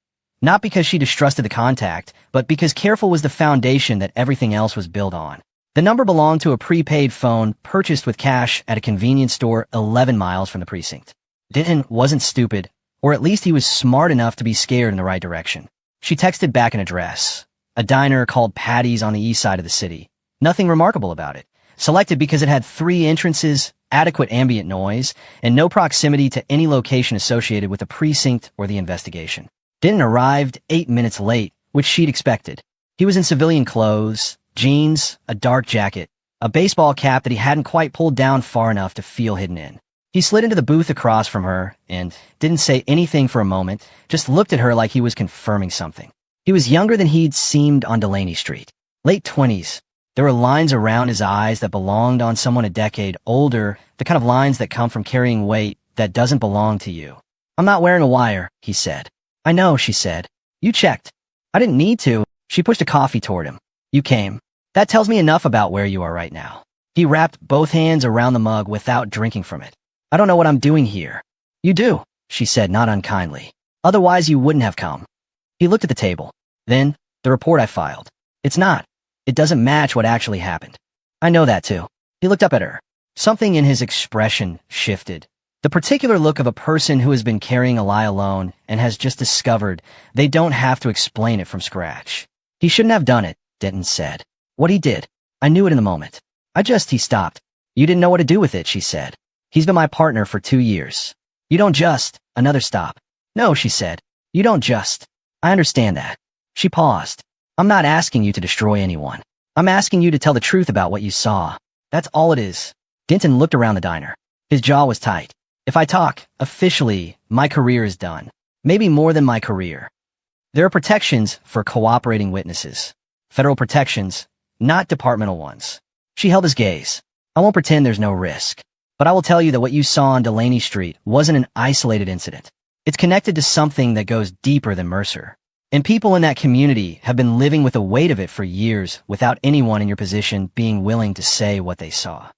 S1: Not because she distrusted the contact, but because careful was the foundation that everything else was built on. The number belonged to a prepaid phone purchased with cash at a convenience store 11 miles from the precinct. Denon wasn't stupid, or at least he was smart enough to be scared in the right direction. She texted back an address. A diner called Patty's on the east side of the city. Nothing remarkable about it. Selected because it had 3 entrances, adequate ambient noise, and no proximity to any location associated with the precinct or the investigation. Denon arrived 8 minutes late, which she'd expected. He was in civilian clothes, jeans, a dark jacket, a baseball cap that he hadn't quite pulled down far enough to feel hidden in. He slid into the booth across from her and didn't say anything for a moment, just looked at her like he was confirming something. He was younger than he'd seemed on Delaney Street. Late 20s. There were lines around his eyes that belonged on someone a decade older, the kind of lines that come from carrying weight that doesn't belong to you. I'm not wearing a wire, he said. I know, she said. You checked. I didn't need to. She pushed a coffee toward him. You came. That tells me enough about where you are right now. He wrapped both hands around the mug without drinking from it. I don't know what I'm doing here. You do, she said, not unkindly. Otherwise you wouldn't have come. He looked at the table. Then, the report I filed. It's not. It doesn't match what actually happened. I know that too. He looked up at her. Something in his expression shifted. The particular look of a person who has been carrying a lie alone and has just discovered they don't have to explain it from scratch. He shouldn't have done it, Denton said. What he did. I knew it in the moment. He stopped. You didn't know what to do with it, she said. He's been my partner for 2 years. You don't just, another stop. No, she said. You don't just. I understand that. She paused. I'm not asking you to destroy anyone. I'm asking you to tell the truth about what you saw. That's all it is. Denton looked around the diner. His jaw was tight. If I talk, officially, my career is done. Maybe more than my career. There are protections for cooperating witnesses. Federal protections, not departmental ones. She held his gaze. I won't pretend there's no risk. But I will tell you that what you saw on Delaney Street wasn't an isolated incident. It's connected to something that goes deeper than Mercer. And people in that community have been living with the weight of it for years without anyone in your position being willing to say what they saw.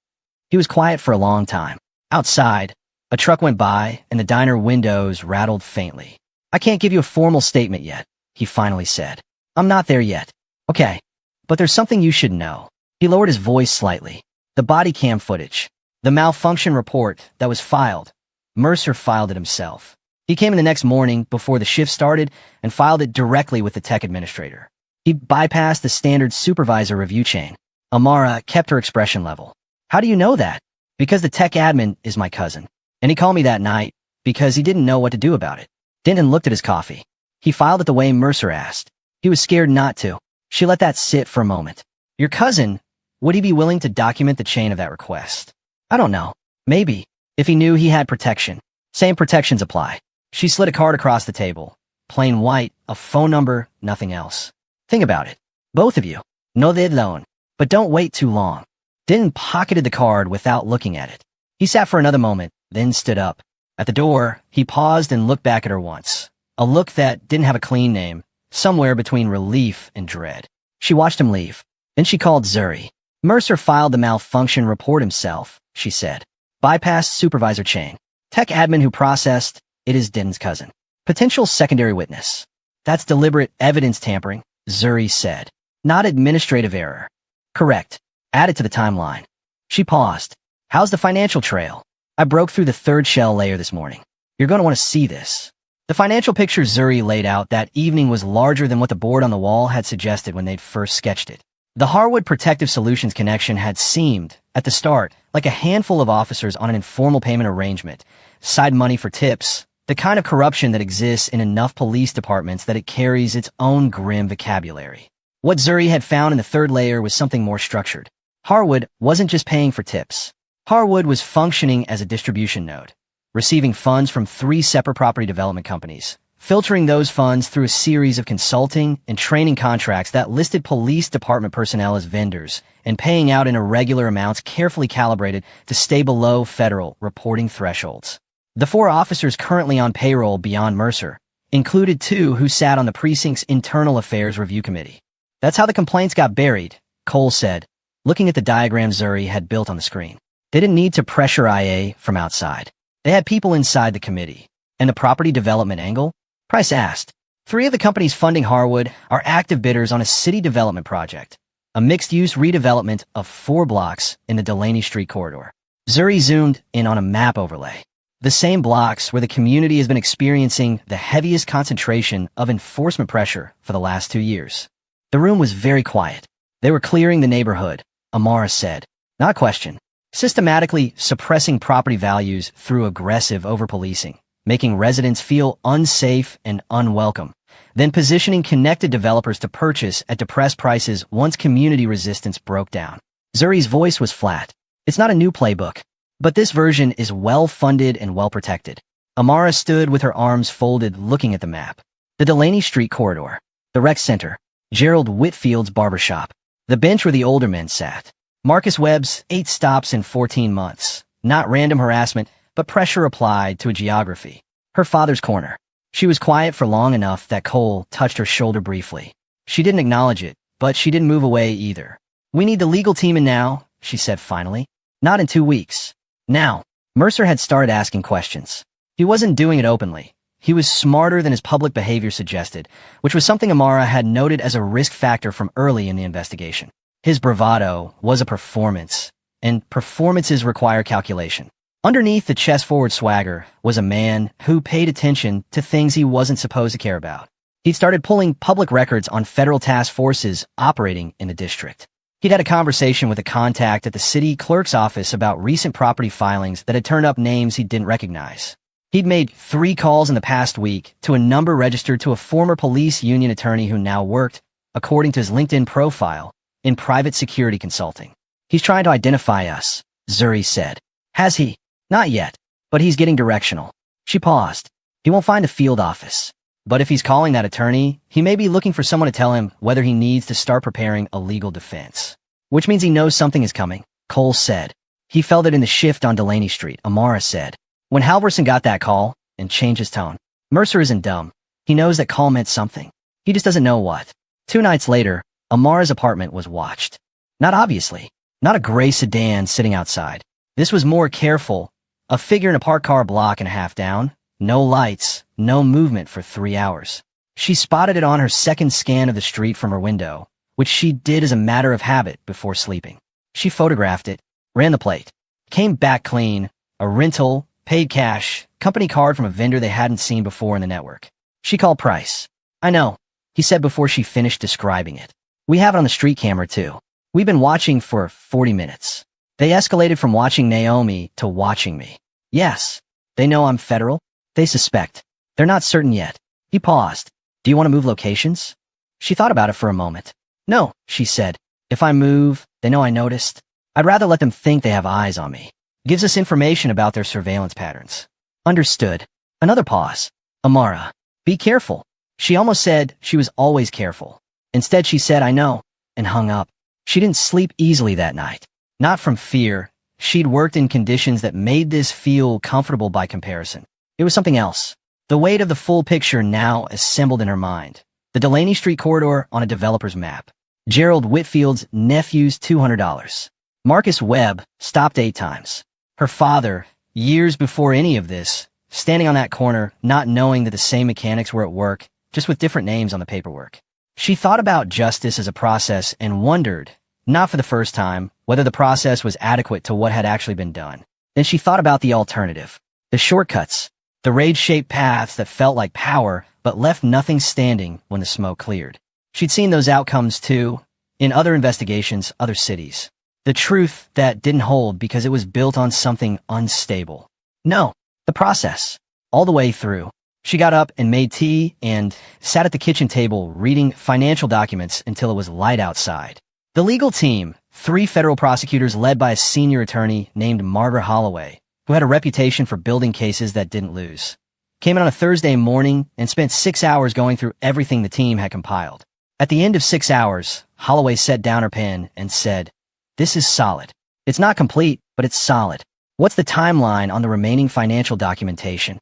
S1: He was quiet for a long time. Outside, a truck went by and the diner windows rattled faintly. I can't give you a formal statement yet, he finally said. I'm not there yet. Okay, but there's something you should know. He lowered his voice slightly. The body cam footage. The malfunction report that was filed. Mercer filed it himself. He came in the next morning before the shift started and filed it directly with the tech administrator. He bypassed the standard supervisor review chain. Amara kept her expression level. How do you know that? Because the tech admin is my cousin. And he called me that night because he didn't know what to do about it. Denton looked at his coffee. He filed it the way Mercer asked. He was scared not to. She let that sit for a moment. Your cousin, would he be willing to document the chain of that request? I don't know. Maybe. If he knew he had protection. Same protections apply. She slid a card across the table. Plain white, a phone number, nothing else. Think about it. Both of you. No they alone. But don't wait too long. Denton pocketed the card without looking at it. He sat for another moment, then stood up. At the door, he paused and looked back at her once. A look that didn't have a clean name, somewhere between relief and dread. She watched him leave. Then she called Zuri. Mercer filed the malfunction report himself, she said. Bypassed supervisor chain. Tech admin who processed, it is Denton's cousin. Potential secondary witness. That's deliberate evidence tampering, Zuri said. Not administrative error. Correct. Add it to the timeline. She paused. How's the financial trail? I broke through the third shell layer this morning. You're going to want to see this. The financial picture Zuri laid out that evening was larger than what the board on the wall had suggested when they'd first sketched it. The Harwood Protective Solutions connection had seemed, at the start, like a handful of officers on an informal payment arrangement, side money for tips, the kind of corruption that exists in enough police departments that it carries its own grim vocabulary. What Zuri had found in the third layer was something more structured. Harwood wasn't just paying for tips. Harwood was functioning as a distribution node, receiving funds from 3 separate property development companies, filtering those funds through a series of consulting and training contracts that listed police department personnel as vendors, and paying out in irregular amounts carefully calibrated to stay below federal reporting thresholds. The 4 officers currently on payroll beyond Mercer included 2 who sat on the precinct's Internal Affairs Review Committee. That's how the complaints got buried, Cole said, looking at the diagram Zuri had built on the screen. They didn't need to pressure IA from outside. They had people inside the committee. And the property development angle? Price asked. 3 of the companies funding Harwood are active bidders on a city development project, a mixed-use redevelopment of 4 blocks in the Delaney Street corridor. Zuri zoomed in on a map overlay. The same blocks where the community has been experiencing the heaviest concentration of enforcement pressure for the last 2 years. The room was very quiet. They were clearing the neighborhood, Amara said. Not a question. Systematically suppressing property values through aggressive over-policing, making residents feel unsafe and unwelcome, then positioning connected developers to purchase at depressed prices once community resistance broke down. Zuri's voice was flat. It's not a new playbook, but this version is well-funded and well-protected. Amara stood with her arms folded looking at the map. The Delaney Street corridor, the rec center, Gerald Whitfield's barbershop, the bench where the older men sat. Marcus Webb's 8 stops in 14 months. Not random harassment, but pressure applied to a geography. Her father's corner. She was quiet for long enough that Cole touched her shoulder briefly. She didn't acknowledge it, but she didn't move away either. We need the legal team in now, she said finally. Not in 2 weeks. Now. Mercer had started asking questions. He wasn't doing it openly. He was smarter than his public behavior suggested, which was something Amara had noted as a risk factor from early in the investigation. His bravado was a performance, and performances require calculation. Underneath the chest-forward swagger was a man who paid attention to things he wasn't supposed to care about. He'd started pulling public records on federal task forces operating in the district. He'd had a conversation with a contact at the city clerk's office about recent property filings that had turned up names he didn't recognize. He'd made 3 calls in the past week to a number registered to a former police union attorney who now worked, according to his LinkedIn profile, in private security consulting. He's trying to identify us, Zuri said. Has he? Not yet, but he's getting directional. She paused. He won't find a field office. But if he's calling that attorney, he may be looking for someone to tell him whether he needs to start preparing a legal defense. Which means he knows something is coming, Cole said. He felt it in the shift on Delaney Street, Amara said. When Halverson got that call, and changed his tone, Mercer isn't dumb. He knows that call meant something. He just doesn't know what. 2 nights later, Amara's apartment was watched. Not obviously. Not a gray sedan sitting outside. This was more careful. A figure in a parked car a block and a half down. No lights, no movement for 3 hours. She spotted it on her second scan of the street from her window, which she did as a matter of habit before sleeping. She photographed it. Ran the plate. Came back clean. A rental, paid cash, company card from a vendor they hadn't seen before in the network. She called Price. I know, he said before she finished describing it. We have it on the street camera too. We've been watching for 40 minutes. They escalated from watching Naomi to watching me. Yes. They know I'm federal. They suspect. They're not certain yet. He paused. Do you want to move locations? She thought about it for a moment. No, she said. If I move, they know I noticed. I'd rather let them think they have eyes on me. Gives us information about their surveillance patterns. Understood. Another pause. Amara. Be careful. She almost said she was always careful. Instead, she said, I know, and hung up. She didn't sleep easily that night. Not from fear. She'd worked in conditions that made this feel comfortable by comparison. It was something else. The weight of the full picture now assembled in her mind. The Delaney Street corridor on a developer's map. Gerald Whitfield's nephew's $200. Marcus Webb stopped 8 times. Her father, years before any of this, standing on that corner, not knowing that the same mechanics were at work, just with different names on the paperwork. She thought about justice as a process and wondered, not for the first time, whether the process was adequate to what had actually been done. Then she thought about the alternative. The shortcuts. The rage-shaped paths that felt like power, but left nothing standing when the smoke cleared. She'd seen those outcomes too, in other investigations, other cities. The truth that didn't hold because it was built on something unstable. No, the process. All the way through. She got up and made tea and sat at the kitchen table reading financial documents until it was light outside. The legal team, 3 federal prosecutors led by a senior attorney named Margaret Holloway, who had a reputation for building cases that didn't lose, came in on a Thursday morning and spent 6 hours going through everything the team had compiled. At the end of 6 hours, Holloway set down her pen and said, "This is solid. It's not complete, but it's solid. What's the timeline on the remaining financial documentation?"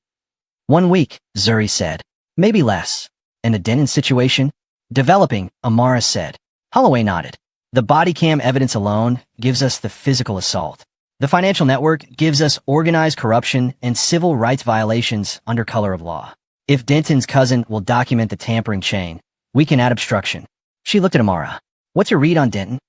S1: 1 week, Zuri said. Maybe less. And the Denon situation? Developing, Amara said. Holloway nodded. The body cam evidence alone gives us the physical assault. The financial network gives us organized corruption and civil rights violations under color of law. If Denton's cousin will document the tampering chain, we can add obstruction. She looked at Amara. What's your read on Denton?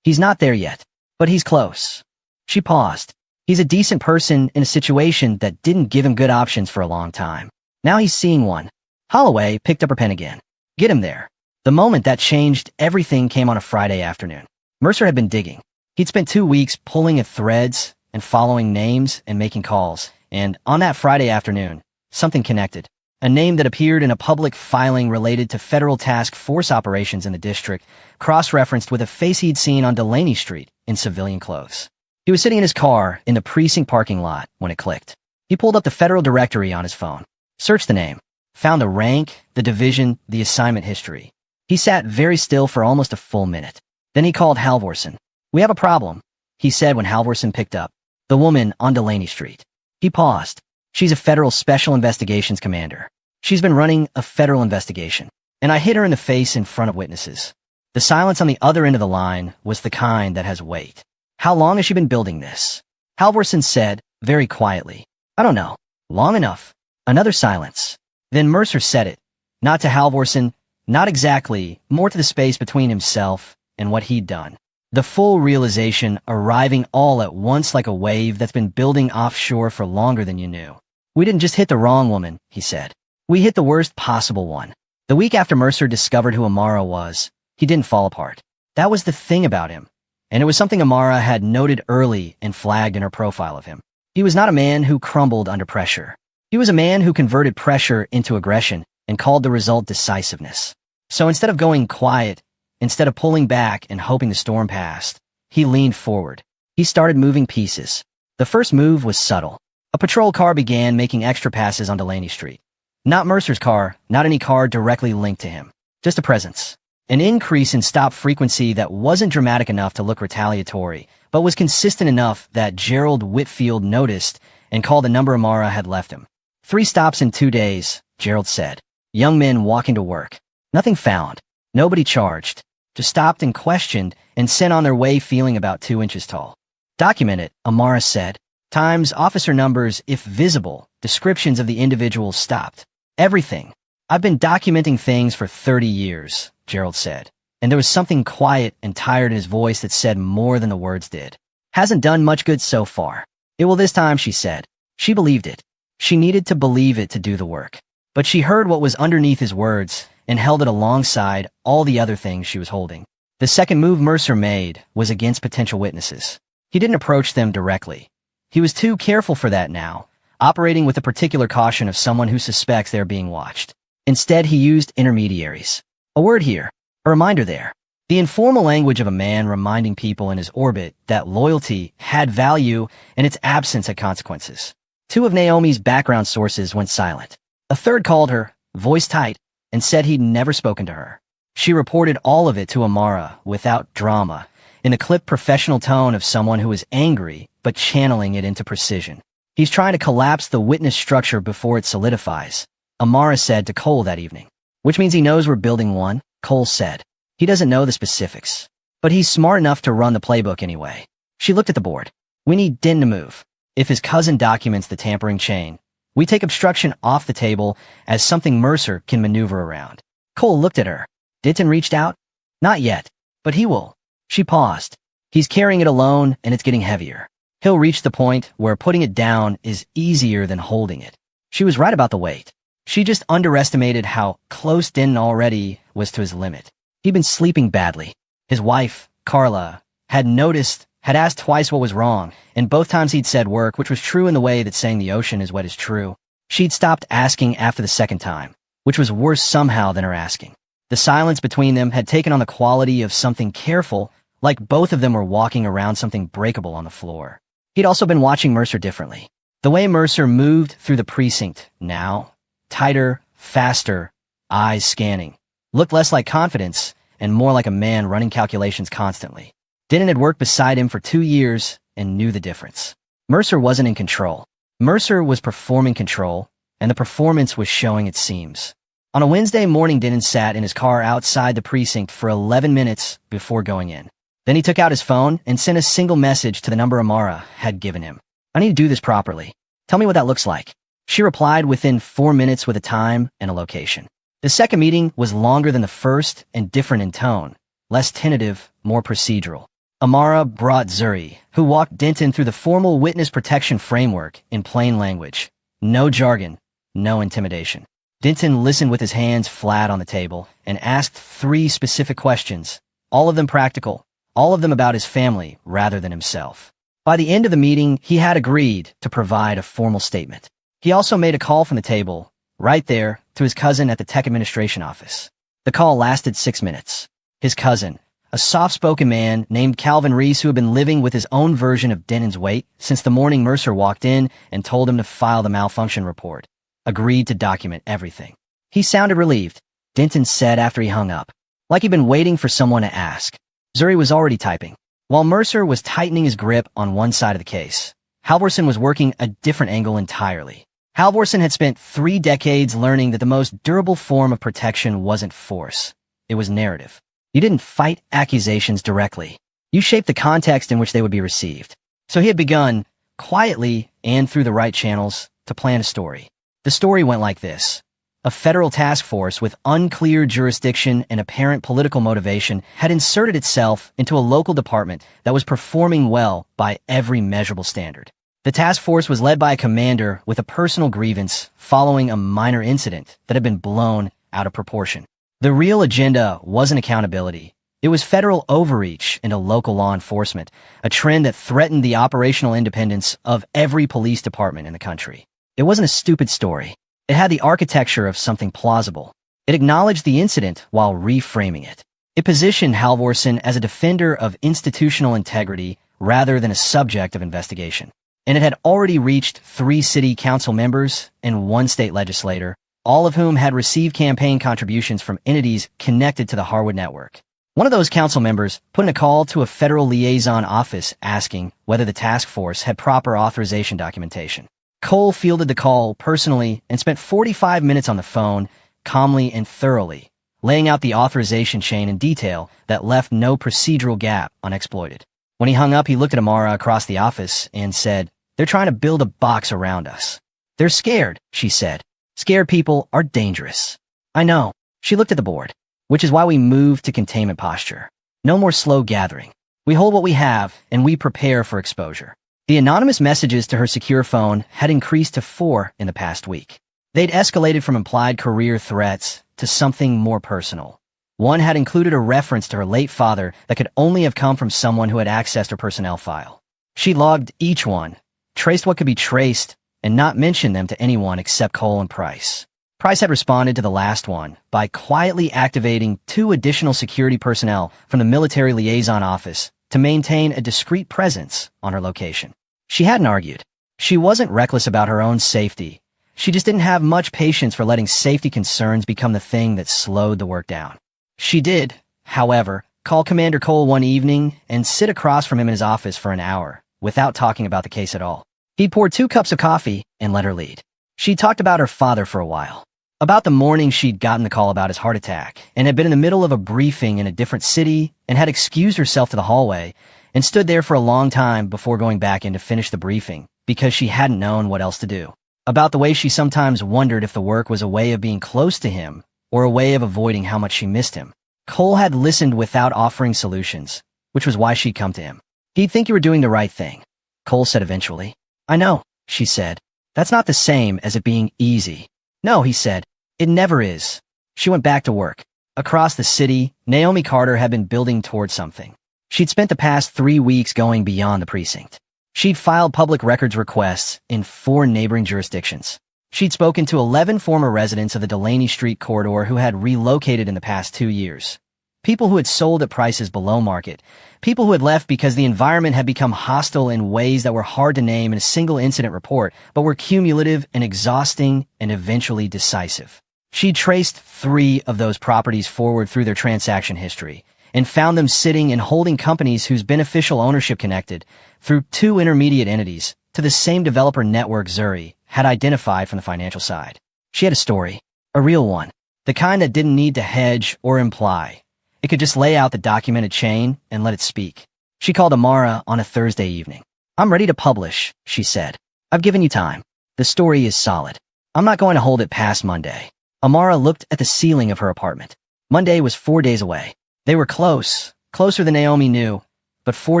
S1: He's not there yet, but he's close. She paused. He's a decent person in a situation that didn't give him good options for a long time. Now he's seeing one. Holloway picked up her pen again. Get him there. The moment that changed everything came on a Friday afternoon. Mercer had been digging. He'd spent 2 weeks pulling at threads and following names and making calls. And on that Friday afternoon, something connected. A name that appeared in a public filing related to federal task force operations in the district, cross-referenced with a face he'd seen on Delaney Street in civilian clothes. He was sitting in his car in the precinct parking lot when it clicked. He pulled up the federal directory on his phone, searched the name, found the rank, the division, the assignment history. He sat very still for almost a full minute. Then he called Halvorson. "We have a problem," he said when Halvorson picked up. "The woman on Delaney Street." He paused. "She's a federal special investigations commander. She's been running a federal investigation. And I hit her in the face in front of witnesses." The silence on the other end of the line was the kind that has weight. "How long has she been building this?" Halvorson said, very quietly. "I don't know. Long enough." Another silence. Then Mercer said it. Not to Halvorson, not exactly, more to the space between himself and what he'd done. The full realization arriving all at once like a wave that's been building offshore for longer than you knew. "We didn't just hit the wrong woman," he said. "We hit the worst possible one." The week after Mercer discovered who Amara was, he didn't fall apart. That was the thing about him. And it was something Amara had noted early and flagged in her profile of him. He was not a man who crumbled under pressure. He was a man who converted pressure into aggression and called the result decisiveness. So instead of going quiet, instead of pulling back and hoping the storm passed, he leaned forward. He started moving pieces. The first move was subtle. A patrol car began making extra passes on Delaney Street. Not Mercer's car, not any car directly linked to him. Just a presence. An increase in stop frequency that wasn't dramatic enough to look retaliatory, but was consistent enough that Gerald Whitfield noticed and called the number Amara had left him. 3 stops in 2 days, Gerald said. Young men walking to work. Nothing found. Nobody charged. Just stopped and questioned and sent on their way feeling about 2 inches tall. Document it, Amara said. Times, officer numbers, if visible, descriptions of the individuals stopped. Everything. I've been documenting things for 30 years, Gerald said. And there was something quiet and tired in his voice that said more than the words did. Hasn't done much good so far. It will this time, she said. She believed it. She needed to believe it to do the work. But she heard what was underneath his words and held it alongside all the other things she was holding. The second move Mercer made was against potential witnesses. He didn't approach them directly. He was too careful for that now, operating with the particular caution of someone who suspects they're being watched. Instead, he used intermediaries. A word here, a reminder there. The informal language of a man reminding people in his orbit that loyalty had value and its absence had consequences. Two of Naomi's background sources went silent. A third called her, voice tight, and said he'd never spoken to her. She reported all of it to Amara without drama, in the clipped professional tone of someone who is angry but channeling it into precision. He's trying to collapse the witness structure before it solidifies, Amara said to Cole that evening. Which means he knows we're building one, Cole said. He doesn't know the specifics, but he's smart enough to run the playbook anyway. She looked at the board. We need Din to move. If his cousin documents the tampering chain, we take obstruction off the table as something Mercer can maneuver around. Cole looked at her. Denton reached out? Not yet, but he will. She paused. He's carrying it alone, and it's getting heavier. He'll reach the point where putting it down is easier than holding it. She was right about the weight. She just underestimated how close Denton already was to his limit. He'd been sleeping badly. His wife, Carla, had asked twice what was wrong, and both times he'd said work, which was true in the way that saying the ocean is wet is true. She'd stopped asking after the second time, which was worse somehow than her asking. The silence between them had taken on the quality of something careful, like both of them were walking around something breakable on the floor. He'd also been watching Mercer differently. The way Mercer moved through the precinct, now, tighter, faster, eyes scanning, looked less like confidence and more like a man running calculations constantly. Denton had worked beside him for 2 years and knew the difference. Mercer wasn't in control. Mercer was performing control, and the performance was showing its seams. On a Wednesday morning, Denton sat in his car outside the precinct for 11 minutes before going in. Then he took out his phone and sent a single message to the number Amara had given him. I need to do this properly. Tell me what that looks like. She replied within 4 minutes with a time and a location. The second meeting was longer than the first and different in tone, less tentative, more procedural. Amara brought Zuri, who walked Denton through the formal witness protection framework in plain language. No jargon, no intimidation. Denton listened with his hands flat on the table and asked 3 specific questions, all of them practical, all of them about his family rather than himself. By the end of the meeting, he had agreed to provide a formal statement. He also made a call from the table, right there, to his cousin at the tech administration office. The call lasted 6 minutes. His cousin, a soft-spoken man named Calvin Reese who had been living with his own version of Denton's weight since the morning Mercer walked in and told him to file the malfunction report, agreed to document everything. He sounded relieved, Denton said after he hung up, like he'd been waiting for someone to ask. Zuri was already typing. While Mercer was tightening his grip on one side of the case, Halvorson was working a different angle entirely. Halvorson had spent 3 decades learning that the most durable form of protection wasn't force. It was narrative. You didn't fight accusations directly. You shaped the context in which they would be received. So he had begun, quietly and through the right channels, to plan a story. The story went like this. A federal task force with unclear jurisdiction and apparent political motivation had inserted itself into a local department that was performing well by every measurable standard. The task force was led by a commander with a personal grievance following a minor incident that had been blown out of proportion. The real agenda wasn't accountability. It was federal overreach into local law enforcement, a trend that threatened the operational independence of every police department in the country. It wasn't a stupid story. It had the architecture of something plausible. It acknowledged the incident while reframing it. It positioned Halvorson as a defender of institutional integrity rather than a subject of investigation. And it had already reached 3 city council members and 1 state legislator, all of whom had received campaign contributions from entities connected to the Harwood network. One of those council members put in a call to a federal liaison office asking whether the task force had proper authorization documentation. Cole fielded the call personally and spent 45 minutes on the phone, calmly and thoroughly, laying out the authorization chain in detail that left no procedural gap unexploited. When he hung up, he looked at Amara across the office and said, "They're trying to build a box around us." "They're scared," she said. "Scared people are dangerous." "I know." She looked at the board, which is why we moved to containment posture. No more slow gathering. We hold what we have, and we prepare for exposure. The anonymous messages to her secure phone had increased to 4 in the past week. They'd escalated from implied career threats to something more personal. One had included a reference to her late father that could only have come from someone who had accessed her personnel file. She logged each one, traced what could be traced, and not mentioned them to anyone except Cole and Price. Price had responded to the last one by quietly activating 2 additional security personnel from the military liaison office to maintain a discreet presence on her location. She hadn't argued. She wasn't reckless about her own safety. She just didn't have much patience for letting safety concerns become the thing that slowed the work down. She did, however, call Commander Cole one evening and sit across from him in his office for an hour without talking about the case at all. He poured 2 cups of coffee and let her lead. She talked about her father for a while. About the morning she'd gotten the call about his heart attack and had been in the middle of a briefing in a different city and had excused herself to the hallway and stood there for a long time before going back in to finish the briefing because she hadn't known what else to do. About the way she sometimes wondered if the work was a way of being close to him or a way of avoiding how much she missed him. Cole had listened without offering solutions, which was why she'd come to him. He'd think you were doing the right thing, Cole said eventually. I know, she said. That's not the same as it being easy. No, he said. It never is. She went back to work. Across the city, Naomi Carter had been building towards something. She'd spent the past 3 weeks going beyond the precinct. She'd filed public records requests in 4 neighboring jurisdictions. She'd spoken to 11 former residents of the Delaney Street corridor who had relocated in the past 2 years. People who had sold at prices below market. People who had left because the environment had become hostile in ways that were hard to name in a single incident report, but were cumulative and exhausting and eventually decisive. She traced 3 of those properties forward through their transaction history and found them sitting and holding companies whose beneficial ownership connected through 2 intermediate entities to the same developer network Zuri had identified from the financial side. She had a story, a real one, the kind that didn't need to hedge or imply. It could just lay out the documented chain and let it speak. She called Amara on a Thursday evening. I'm ready to publish, she said. I've given you time. The story is solid. I'm not going to hold it past Monday. Amara looked at the ceiling of her apartment. Monday was 4 days away. They were close, closer than Naomi knew, but 4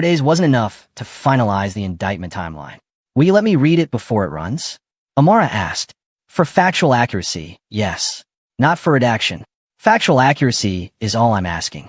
S1: days wasn't enough to finalize the indictment timeline. Will you let me read it before it runs? Amara asked. For factual accuracy, yes. Not for redaction. Factual accuracy is all I'm asking.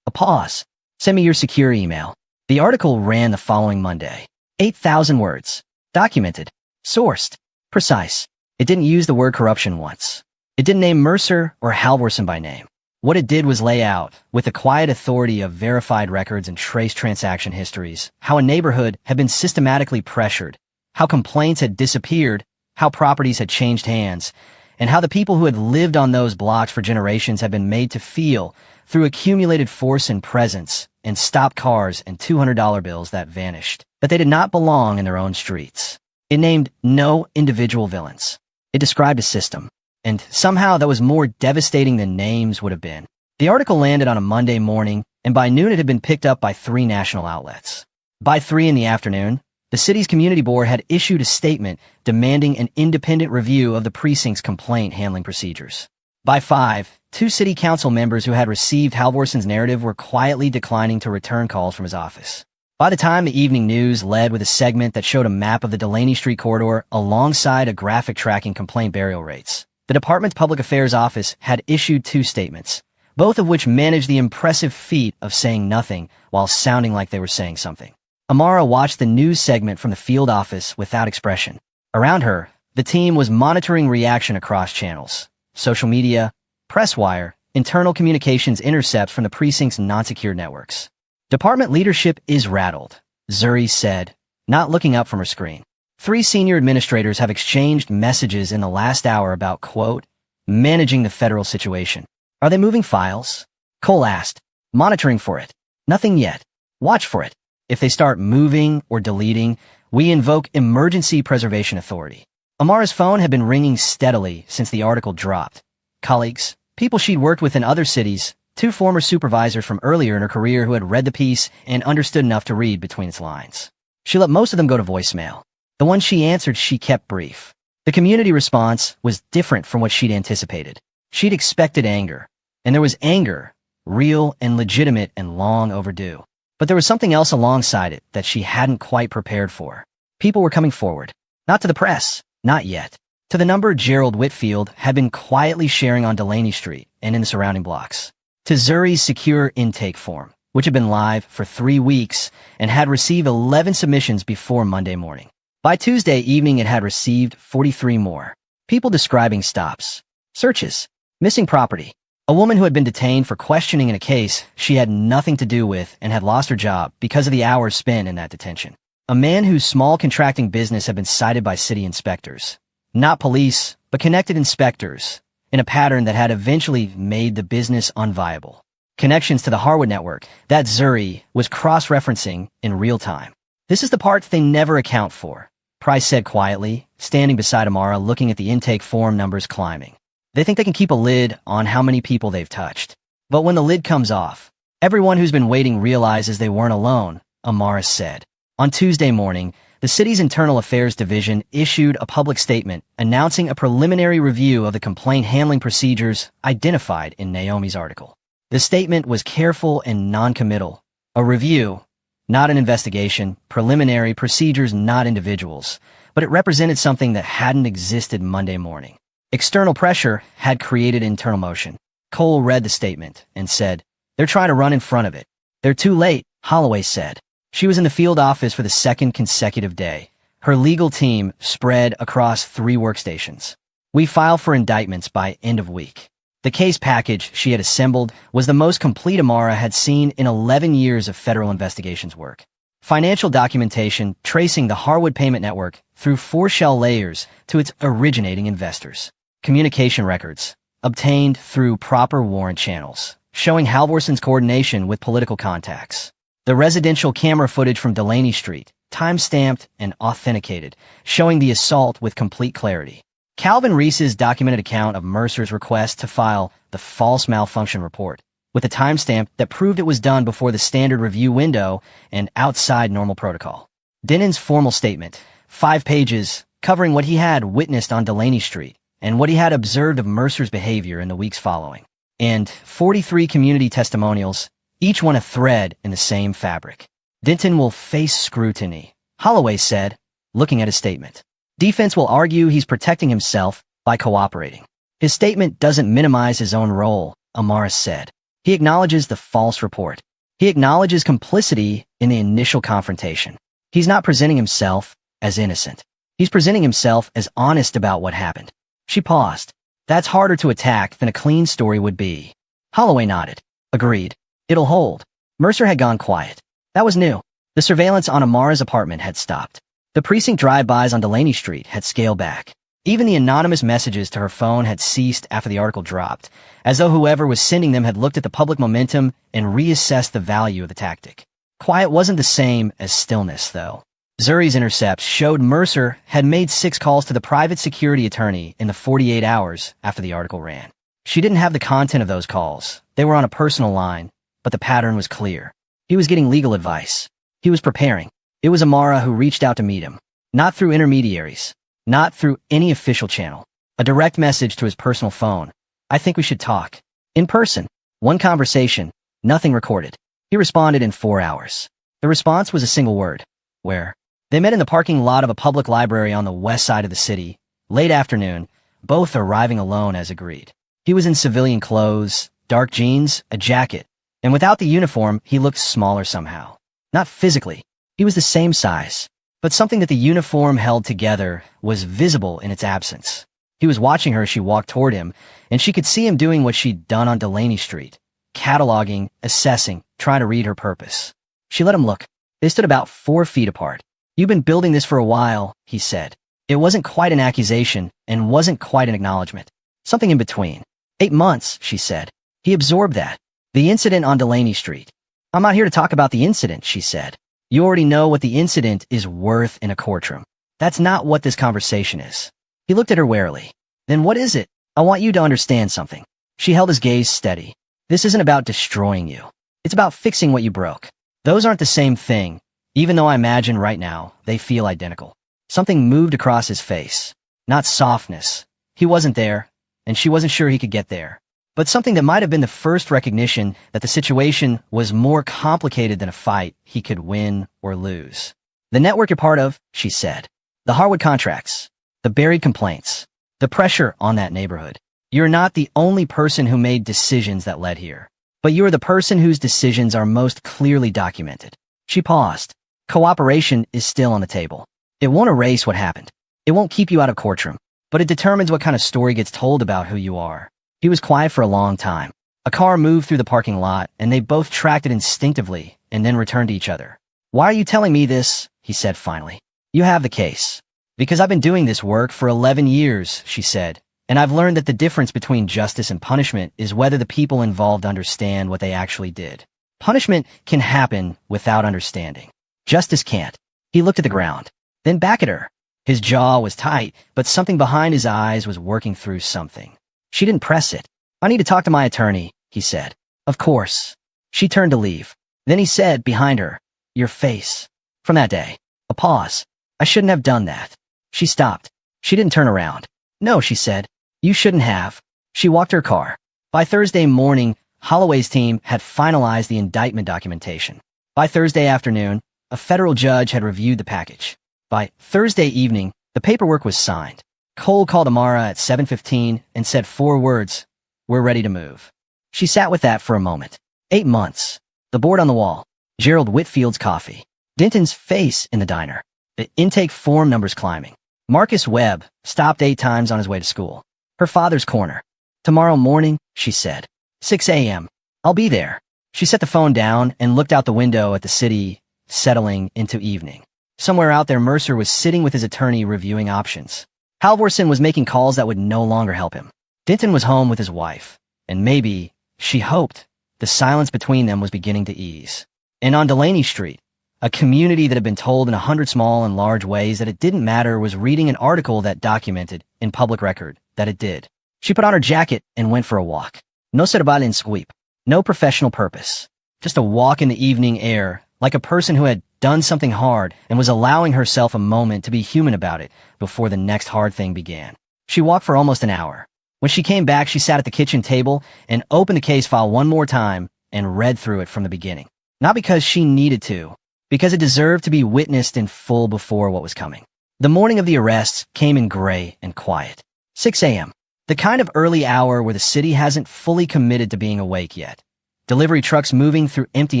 S1: A pause. Send me your secure email. The article ran the following Monday. 8,000 words. Documented. Sourced. Precise. It didn't use the word corruption once. It didn't name Mercer or Halvorson by name. What it did was lay out, with the quiet authority of verified records and traced transaction histories, how a neighborhood had been systematically pressured, how complaints had disappeared, how properties had changed hands, and how the people who had lived on those blocks for generations had been made to feel, through accumulated force and presence, and stopped cars and $200 bills that vanished, that they did not belong in their own streets. It named no individual villains. It described a system. And somehow that was more devastating than names would have been. The article landed on a Monday morning, and by noon it had been picked up by 3 national outlets. By 3 in the afternoon, the city's community board had issued a statement demanding an independent review of the precinct's complaint handling procedures. By 5, 2 city council members who had received Halvorson's narrative were quietly declining to return calls from his office. By the time the evening news led with a segment that showed a map of the Delaney Street corridor alongside a graphic tracking complaint burial rates, the department's public affairs office had issued 2 statements, both of which managed the impressive feat of saying nothing while sounding like they were saying something. Amara watched the news segment from the field office without expression. Around her, the team was monitoring reaction across channels, social media, press wire, internal communications intercepts from the precinct's non-secure networks. Department leadership is rattled, Zuri said, not looking up from her screen. 3 senior administrators have exchanged messages in the last hour about, quote, managing the federal situation. Are they moving files? Cole asked. Monitoring for it. Nothing yet. Watch for it. If they start moving or deleting, we invoke emergency preservation authority. Amara's phone had been ringing steadily since the article dropped. Colleagues, people she'd worked with in other cities, 2 former supervisors from earlier in her career who had read the piece and understood enough to read between its lines. She let most of them go to voicemail. The one she answered she kept brief. The community response was different from what she'd anticipated. She'd expected anger, and there was anger, real and legitimate and long overdue. But there was something else alongside it that she hadn't quite prepared for. People were coming forward. Not to the press. Not yet. To the number Gerald Whitfield had been quietly sharing on Delaney Street and in the surrounding blocks. To Zuri's secure intake form, which had been live for 3 weeks and had received 11 submissions before Monday morning. By Tuesday evening, it had received 43 more. People describing stops, searches, missing property. A woman who had been detained for questioning in a case she had nothing to do with and had lost her job because of the hours spent in that detention. A man whose small contracting business had been cited by city inspectors. Not police, but connected inspectors, in a pattern that had eventually made the business unviable. Connections to the Harwood network that Zuri was cross-referencing in real time. This is the part they never account for, Price said quietly, standing beside Amara looking at the intake form numbers climbing. They think they can keep a lid on how many people they've touched. But when the lid comes off, everyone who's been waiting realizes they weren't alone, Amara said. On Tuesday morning, the city's Internal Affairs Division issued a public statement announcing a preliminary review of the complaint handling procedures identified in Naomi's article. The statement was careful and non-committal. A review, not an investigation, preliminary procedures, not individuals, but it represented something that hadn't existed Monday morning. External pressure had created internal motion. Cole read the statement and said, "They're trying to run in front of it. They're too late," Holloway said. She was in the field office for the second consecutive day. Her legal team spread across 3 workstations. "We file for indictments by end of week." The case package she had assembled was the most complete Amara had seen in 11 years of federal investigations work. Financial documentation tracing the Harwood payment network through 4 shell layers to its originating investors. Communication records, obtained through proper warrant channels, showing Halvorson's coordination with political contacts. The residential camera footage from Delaney Street, time-stamped and authenticated, showing the assault with complete clarity. Calvin Reese's documented account of Mercer's request to file the false malfunction report, with a timestamp that proved it was done before the standard review window and outside normal protocol. Denon's formal statement, 5 pages, covering what he had witnessed on Delaney Street and what he had observed of Mercer's behavior in the weeks following. And 43 community testimonials, each one a thread in the same fabric. Denton will face scrutiny, Holloway said, looking at his statement. Defense will argue he's protecting himself by cooperating. His statement doesn't minimize his own role, Amara said. He acknowledges the false report. He acknowledges complicity in the initial confrontation. He's not presenting himself as innocent. He's presenting himself as honest about what happened. She paused. That's harder to attack than a clean story would be. Holloway nodded. Agreed. It'll hold. Mercer had gone quiet. That was new. The surveillance on Amara's apartment had stopped. The precinct drive-bys on Delaney Street had scaled back. Even the anonymous messages to her phone had ceased after the article dropped, as though whoever was sending them had looked at the public momentum and reassessed the value of the tactic. Quiet wasn't the same as stillness, though. Zuri's intercepts showed Mercer had made 6 calls to the private security attorney in the 48 hours after the article ran. She didn't have the content of those calls. They were on a personal line, but the pattern was clear. He was getting legal advice. He was preparing. It was Amara who reached out to meet him, not through intermediaries, not through any official channel. A direct message to his personal phone. "I think we should talk. In person. 1 conversation, nothing recorded." He responded in 4 hours. The response was a single word. Where? They met in the parking lot of a public library on the west side of the city, late afternoon, both arriving alone as agreed. He was in civilian clothes, dark jeans, a jacket, and without the uniform, he looked smaller somehow. Not physically. He was the same size, but something that the uniform held together was visible in its absence. He was watching her as she walked toward him, and she could see him doing what she'd done on Delaney Street, cataloging, assessing, trying to read her purpose. She let him look. They stood about 4 feet apart. "You've been building this for a while," he said. It wasn't quite an accusation and wasn't quite an acknowledgement. Something in between. 8 months, she said. He absorbed that. The incident on Delaney Street. "I'm not here to talk about the incident," she said. "You already know what the incident is worth in a courtroom. That's not what this conversation is." He looked at her warily. "Then what is it? I want you to understand something." She held his gaze steady. "This isn't about destroying you. It's about fixing what you broke. Those aren't the same thing, even though I imagine right now they feel identical." Something moved across his face. Not softness. He wasn't there, and she wasn't sure he could get there. but something that might have been the first recognition that the situation was more complicated than a fight he could win or lose. "The network you're part of," she said. "The Harwood contracts. The buried complaints. The pressure on that neighborhood. You're not the only person who made decisions that led here. But you are the person whose decisions are most clearly documented." She paused. "Cooperation is still on the table. It won't erase what happened. It won't keep you out of courtroom. But it determines what kind of story gets told about who you are." He was quiet for a long time. A car moved through the parking lot, and they both tracked it instinctively and then returned to each other. "Why are you telling me this?" he said finally. "You have the case." "Because I've been doing this work for 11 years, she said, "and I've learned that the difference between justice and punishment is whether the people involved understand what they actually did. Punishment can happen without understanding. Justice can't." He looked at the ground, then back at her. His jaw was tight, but something behind his eyes was working through something. She didn't press it. "I need to talk to my attorney," he said. "Of course." She turned to leave. Then he said, behind her, "Your face." From that day. A pause. "I shouldn't have done that." She stopped. She didn't turn around. "No," she said. "You shouldn't have." She walked to her car. By Thursday morning, Holloway's team had finalized the indictment documentation. By Thursday afternoon, a federal judge had reviewed the package. By Thursday evening, the paperwork was signed. Cole called Amara at 7:15 and said 4 words, "We're ready to move." She sat with that for a moment. 8 months. The board on the wall. Gerald Whitfield's coffee. Denton's face in the diner. The intake form numbers climbing. Marcus Webb stopped 8 times on his way to school. Her father's corner. "Tomorrow morning," she said. 6 a.m. "I'll be there." She set the phone down and looked out the window at the city, settling into evening. Somewhere out there, Mercer was sitting with his attorney reviewing options. Halvorsen was making calls that would no longer help him. Denton was home with his wife, and maybe, she hoped, the silence between them was beginning to ease. And on Delaney Street, a community that had been told in 100 small and large ways that it didn't matter was reading an article that documented, in public record, that it did. She put on her jacket and went for a walk. No cerebral en sweep. No professional purpose. Just a walk in the evening air, like a person who had done something hard and was allowing herself a moment to be human about it before the next hard thing began. She walked for almost an hour. When she came back, she sat at the kitchen table and opened the case file one more time and read through it from the beginning. Not because she needed to, because it deserved to be witnessed in full before what was coming. The morning of the arrests came in gray and quiet. 6 a.m. The kind of early hour where the city hasn't fully committed to being awake yet. Delivery trucks moving through empty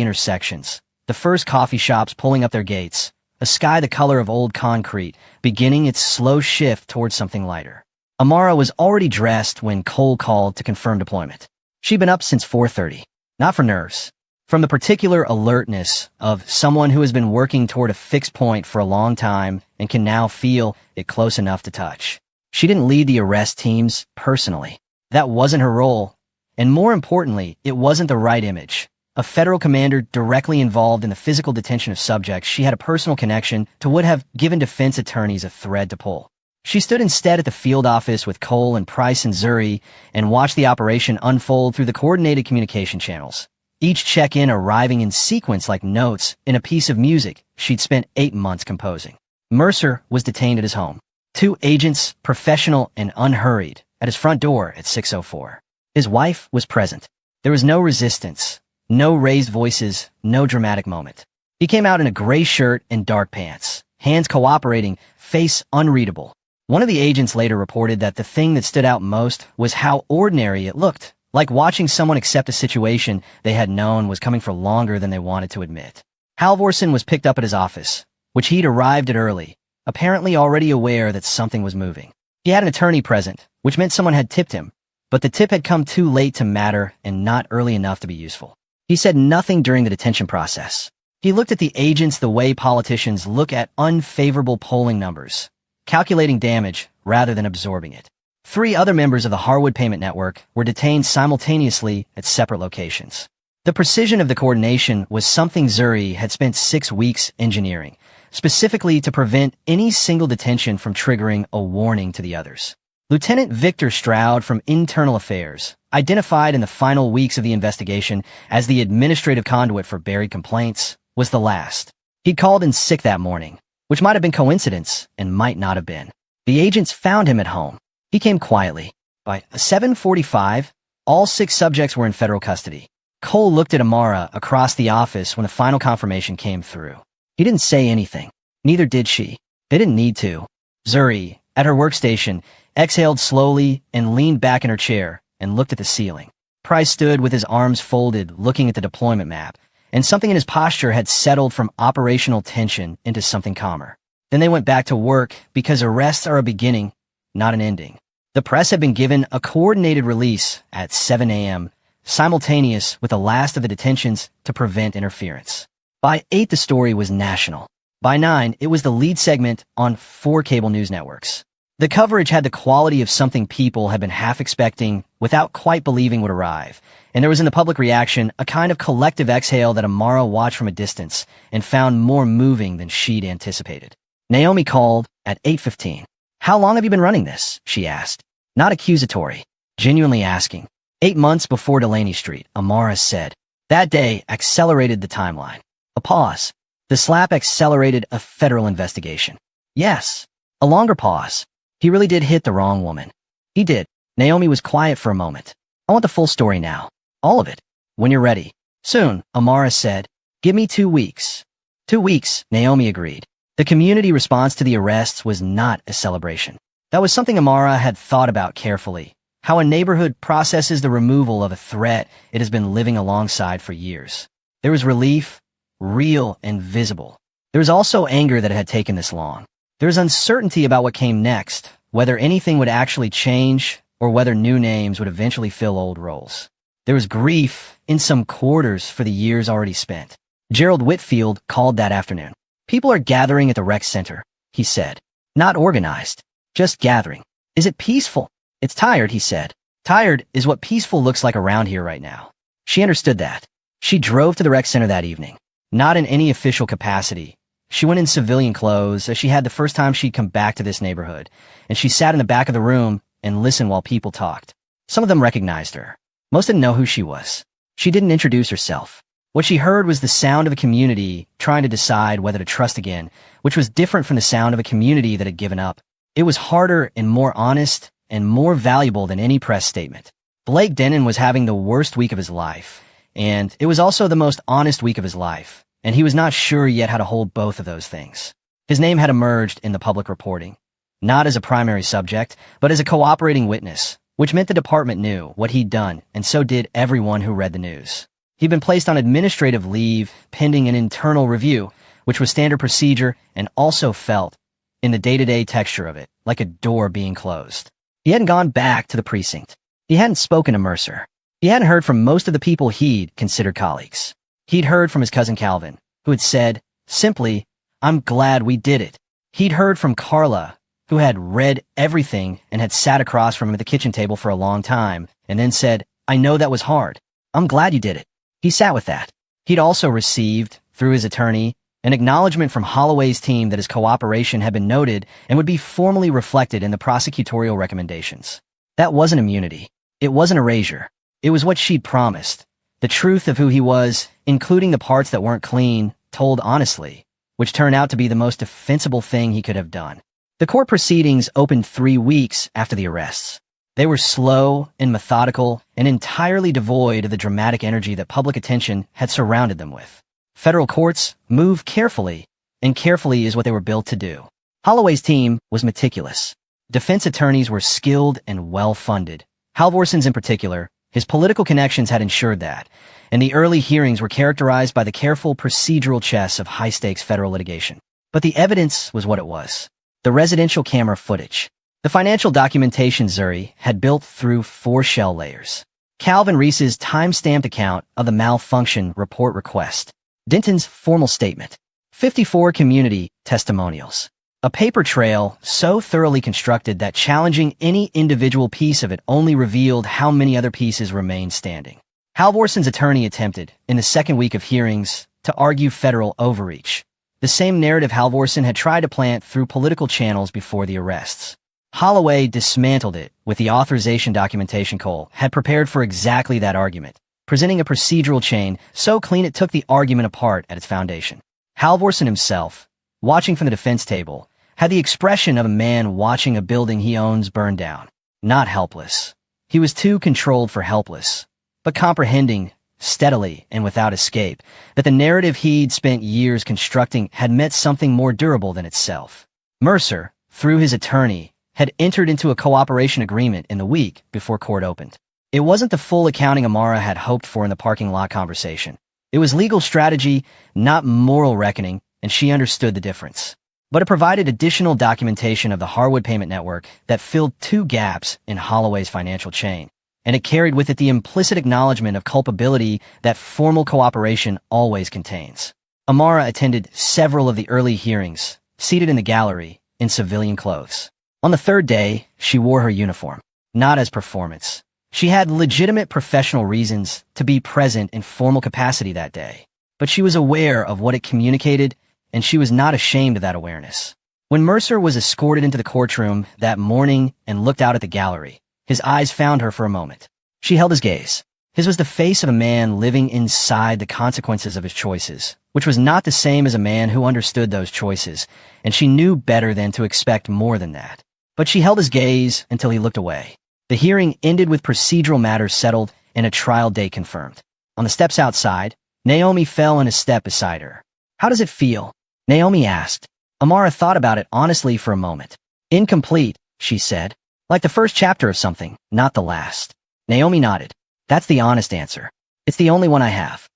S1: intersections. The first coffee shops pulling up their gates, a sky the color of old concrete, beginning its slow shift towards something lighter. Amara was already dressed when Cole called to confirm deployment. She'd been up since 4:30. Not for nerves. From the particular alertness of someone who has been working toward a fixed point for a long time and can now feel it close enough to touch. She didn't lead the arrest teams personally. That wasn't her role. And more importantly, it wasn't the right image. A federal commander directly involved in the physical detention of subjects she had a personal connection to would have given defense attorneys a thread to pull. She stood instead at the field office with Cole and Price and Zuri and watched the operation unfold through the coordinated communication channels. Each check-in arriving in sequence like notes in a piece of music she'd spent 8 months composing. Mercer was detained at his home. 2 agents, professional and unhurried, at his front door at 6:04. His wife was present. There was no resistance. No raised voices, no dramatic moment. He came out in a gray shirt and dark pants, hands cooperating, face unreadable. One of the agents later reported that the thing that stood out most was how ordinary it looked, like watching someone accept a situation they had known was coming for longer than they wanted to admit. Halvorsen was picked up at his office, which he'd arrived at early, apparently already aware that something was moving. He had an attorney present, which meant someone had tipped him, but the tip had come too late to matter and not early enough to be useful. He said nothing during the detention process. He looked at the agents the way politicians look at unfavorable polling numbers, calculating damage rather than absorbing it. 3 other members of the Harwood Payment Network were detained simultaneously at separate locations. The precision of the coordination was something Zuri had spent 6 weeks engineering, specifically to prevent any single detention from triggering a warning to the others. Lieutenant Victor Stroud from Internal Affairs, identified in the final weeks of the investigation as the administrative conduit for buried complaints, was the last. He'd called in sick that morning, which might have been coincidence and might not have been. The agents found him at home. He came quietly. By 7:45, All 6 subjects were in federal custody. Cole looked at Amara across the office when the final confirmation came through. He didn't say anything. Neither did she. They didn't need to. Zuri, at her workstation, exhaled slowly and leaned back in her chair and looked at the ceiling. Price stood with his arms folded, looking at the deployment map, and something in his posture had settled from operational tension into something calmer. Then they went back to work because arrests are a beginning, not an ending. The press had been given a coordinated release at 7 a.m., simultaneous with the last of the detentions to prevent interference. By 8, the story was national. By 9, it was the lead segment on 4 cable news networks. The coverage had the quality of something people had been half expecting without quite believing would arrive, and there was in the public reaction a kind of collective exhale that Amara watched from a distance and found more moving than she'd anticipated. Naomi called at 8:15. "How long have you been running this?" she asked. Not accusatory, genuinely asking. 8 months before Delaney Street, Amara said. That day accelerated the timeline. A pause. The slap accelerated a federal investigation. Yes. A longer pause. He really did hit the wrong woman. He did. Naomi was quiet for a moment. I want the full story now. All of it. When you're ready. Soon, Amara said. Give me 2 weeks. 2 weeks, Naomi agreed. The community response to the arrests was not a celebration. That was something Amara had thought about carefully. How a neighborhood processes the removal of a threat it has been living alongside for years. There was relief, real and visible. There was also anger that it had taken this long. There was uncertainty about what came next, whether anything would actually change or whether new names would eventually fill old roles. There was grief in some quarters for the years already spent. Gerald Whitfield called that afternoon. People are gathering at the rec center, he said. Not organized, just gathering. Is it peaceful? It's tired, he said. Tired is what peaceful looks like around here right now. She understood that. She drove to the rec center that evening. Not in any official capacity. She went in civilian clothes as she had the first time she'd come back to this neighborhood, and she sat in the back of the room and listened while people talked. Some of them recognized her. Most didn't know who she was. She didn't introduce herself. What she heard was the sound of a community trying to decide whether to trust again, which was different from the sound of a community that had given up. It was harder and more honest and more valuable than any press statement. Blake Denon was having the worst week of his life, and it was also the most honest week of his life, and he was not sure yet how to hold both of those things. His name had emerged in the public reporting, not as a primary subject, but as a cooperating witness, which meant the department knew what he'd done, and so did everyone who read the news. He'd been placed on administrative leave pending an internal review, which was standard procedure and also felt, in the day-to-day texture of it, like a door being closed. He hadn't gone back to the precinct. He hadn't spoken to Mercer. He hadn't heard from most of the people he'd considered colleagues. He'd heard from his cousin Calvin, who had said, simply, I'm glad we did it. He'd heard from Carla, who had read everything and had sat across from him at the kitchen table for a long time, and then said, I know that was hard. I'm glad you did it. He sat with that. He'd also received, through his attorney, an acknowledgement from Holloway's team that his cooperation had been noted and would be formally reflected in the prosecutorial recommendations. That wasn't immunity. It wasn't erasure. It was what she'd promised. The truth of who he was, including the parts that weren't clean, told honestly, which turned out to be the most defensible thing he could have done. The court proceedings opened 3 weeks after the arrests. They were slow and methodical and entirely devoid of the dramatic energy that public attention had surrounded them with. Federal courts move carefully, and carefully is what they were built to do. Holloway's team was meticulous. Defense attorneys were skilled and well-funded. Halvorson's in particular, his political connections had ensured that, and the early hearings were characterized by the careful procedural chess of high-stakes federal litigation. But the evidence was what it was. The residential camera footage. The financial documentation Zuri had built through 4 shell layers. Calvin Reese's time-stamped account of the malfunction report request. Denton's formal statement. 54 community testimonials. A paper trail so thoroughly constructed that challenging any individual piece of it only revealed how many other pieces remained standing. Halvorson's attorney attempted, in the second week of hearings, to argue federal overreach. The same narrative Halvorson had tried to plant through political channels before the arrests. Holloway dismantled it with the authorization documentation Cole had prepared for exactly that argument, presenting a procedural chain so clean it took the argument apart at its foundation. Halvorson himself, watching from the defense table, had the expression of a man watching a building he owns burn down. Not helpless. He was too controlled for helpless, but comprehending, steadily and without escape, that the narrative he'd spent years constructing had met something more durable than itself. Mercer, through his attorney, had entered into a cooperation agreement in the week before court opened. It wasn't the full accounting Amara had hoped for in the parking lot conversation. It was legal strategy, not moral reckoning, and she understood the difference. But it provided additional documentation of the Harwood payment network that filled two gaps in Holloway's financial chain, and it carried with it the implicit acknowledgement of culpability that formal cooperation always contains. Amara attended several of the early hearings, seated in the gallery, in civilian clothes. On the third day, she wore her uniform, not as performance. She had legitimate professional reasons to be present in formal capacity that day, but she was aware of what it communicated, and she was not ashamed of that awareness. When Mercer was escorted into the courtroom that morning and looked out at the gallery, his eyes found her for a moment. She held his gaze. His was the face of a man living inside the consequences of his choices, which was not the same as a man who understood those choices, and she knew better than to expect more than that. But she held his gaze until he looked away. The hearing ended with procedural matters settled and a trial date confirmed. On the steps outside, Naomi fell in a step beside her. "How does it feel?" Naomi asked. Amara thought about it honestly for a moment. "Incomplete," she said. "Like the first chapter of something, not the last." Naomi nodded. "That's the honest answer. It's the only one I have."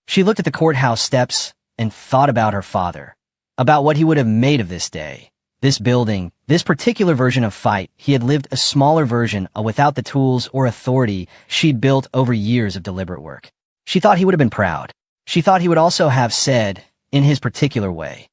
S1: She looked at the courthouse steps and thought about her father, about what he would have made of this day. This building, this particular version of fight, he had lived a smaller version without the tools or authority she'd built over years of deliberate work. She thought he would have been proud. She thought he would also have said, in his particular way,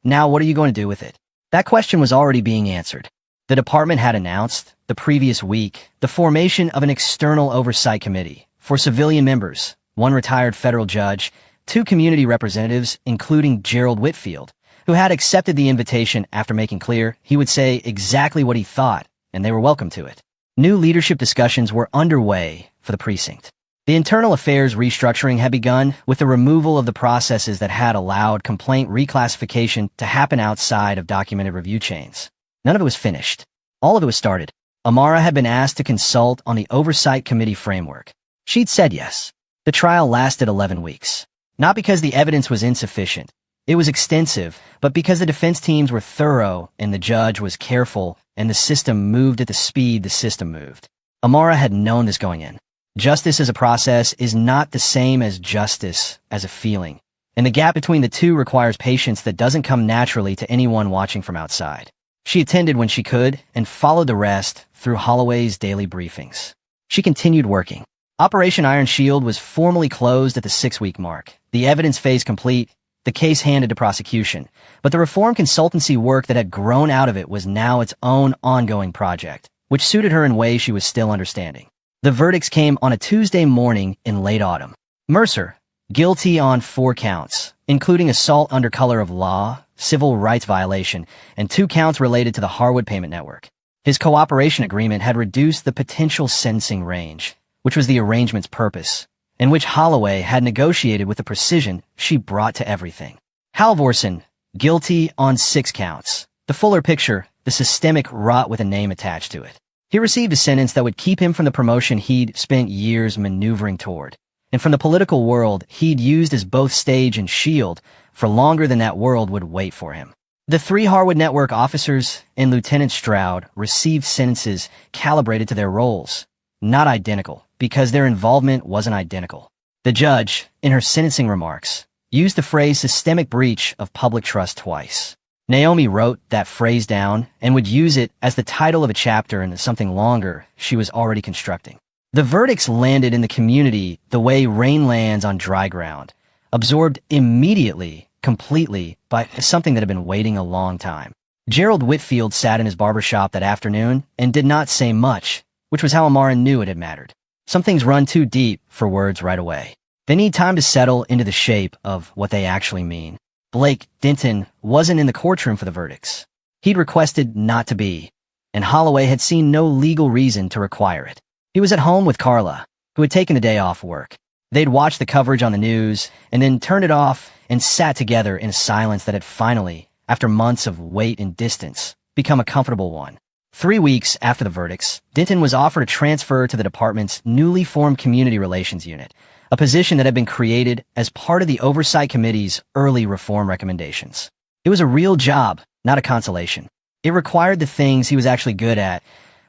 S1: "Now what are you going to do with it?" That question was already being answered. The department had announced, the previous week, the formation of an external oversight committee for civilian members, one retired federal judge, two community representatives, including Gerald Whitfield, who had accepted the invitation after making clear he would say exactly what he thought, and they were welcome to it. New leadership discussions were underway for the precinct. The internal affairs restructuring had begun with the removal of the processes that had allowed complaint reclassification to happen outside of documented review chains. None of it was finished. All of it was started. Amara had been asked to consult on the oversight committee framework. She'd said yes. The trial lasted 11 weeks. Not because the evidence was insufficient. It was extensive, but because the defense teams were thorough and the judge was careful and the system moved at the speed the system moved. Amara had known this going in. Justice as a process is not the same as justice as a feeling, and the gap between the two requires patience that doesn't come naturally to anyone watching from outside. She attended when she could and followed the rest through Holloway's daily briefings. She continued working. Operation Iron Shield was formally closed at the 6-week mark, the evidence phase complete, the case handed to prosecution, but the reform consultancy work that had grown out of it was now its own ongoing project, which suited her in ways she was still understanding. The verdicts came on a Tuesday morning in late autumn. Mercer, guilty on 4 counts, including assault under color of law, civil rights violation, and 2 counts related to the Harwood payment network. His cooperation agreement had reduced the potential sentencing range, which was the arrangement's purpose, and which Holloway had negotiated with the precision she brought to everything. Halvorsen, guilty on 6 counts. The fuller picture, the systemic rot with a name attached to it. He received a sentence that would keep him from the promotion he'd spent years maneuvering toward, and from the political world he'd used as both stage and shield for longer than that world would wait for him. The 3 Harwood Network officers and Lieutenant Stroud received sentences calibrated to their roles, not identical, because their involvement wasn't identical. The judge, in her sentencing remarks, used the phrase systemic breach of public trust twice. Naomi wrote that phrase down and would use it as the title of a chapter in something longer she was already constructing. The verdicts landed in the community the way rain lands on dry ground, absorbed immediately, completely, by something that had been waiting a long time. Gerald Whitfield sat in his barbershop that afternoon and did not say much, which was how Amara knew it had mattered. Some things run too deep for words right away. They need time to settle into the shape of what they actually mean. Blake Denton wasn't in the courtroom for the verdicts. He'd requested not to be, and Holloway had seen no legal reason to require it. He was at home with Carla, who had taken the day off work. They'd watched the coverage on the news and then turned it off and sat together in a silence that had finally, after months of wait and distance, become a comfortable one. 3 weeks after the verdicts, Denton was offered a transfer to the department's newly formed Community Relations Unit, a position that had been created as part of the Oversight Committee's early reform recommendations. It was a real job, not a consolation. It required the things he was actually good at: